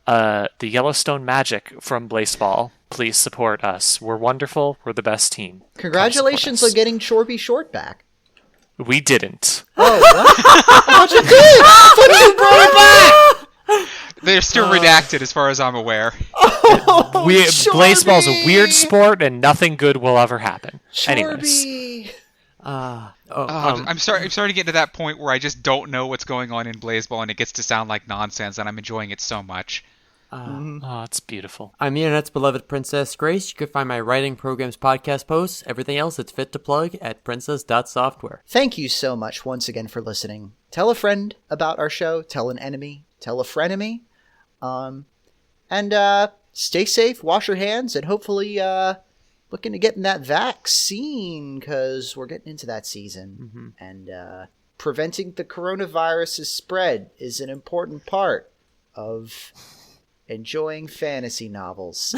the Yellowstone Magic from Blaseball. Please support us. We're wonderful. We're the best team. Congratulations on getting Shorby Short back. We didn't. Oh, what? I thought you did! I thought you brought it back! They're still redacted as far as I'm aware. Oh, Blaseball's a weird sport and nothing good will ever happen. Anyways. I'm sorry to get to that point where I just don't know what's going on in Blaseball and it gets to sound like nonsense and I'm enjoying it so much. Oh, it's beautiful. I'm the internet's beloved Princess Grace. You can find my writing programs, podcast posts, everything else that's fit to plug at princess.software. Thank you so much once again for listening. Tell a friend about our show. Tell an enemy. Tell a frenemy. And stay safe, wash your hands, and hopefully looking to get in that vaccine because we're getting into that season. Mm-hmm. And preventing the coronavirus's spread is an important part of enjoying fantasy novels.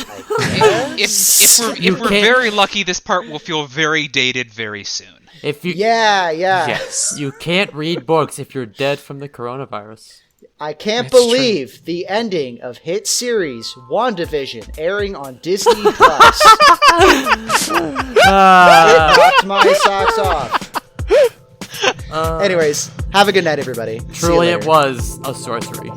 If we're very lucky, this part will feel very dated very soon. Yeah. Yes. You can't read books if you're dead from the coronavirus. I can't It's believe the ending of hit series WandaVision airing on Disney Plus. It knocked my socks off. Anyways, have a good night, everybody. See you Truly, later. it was a sorcery.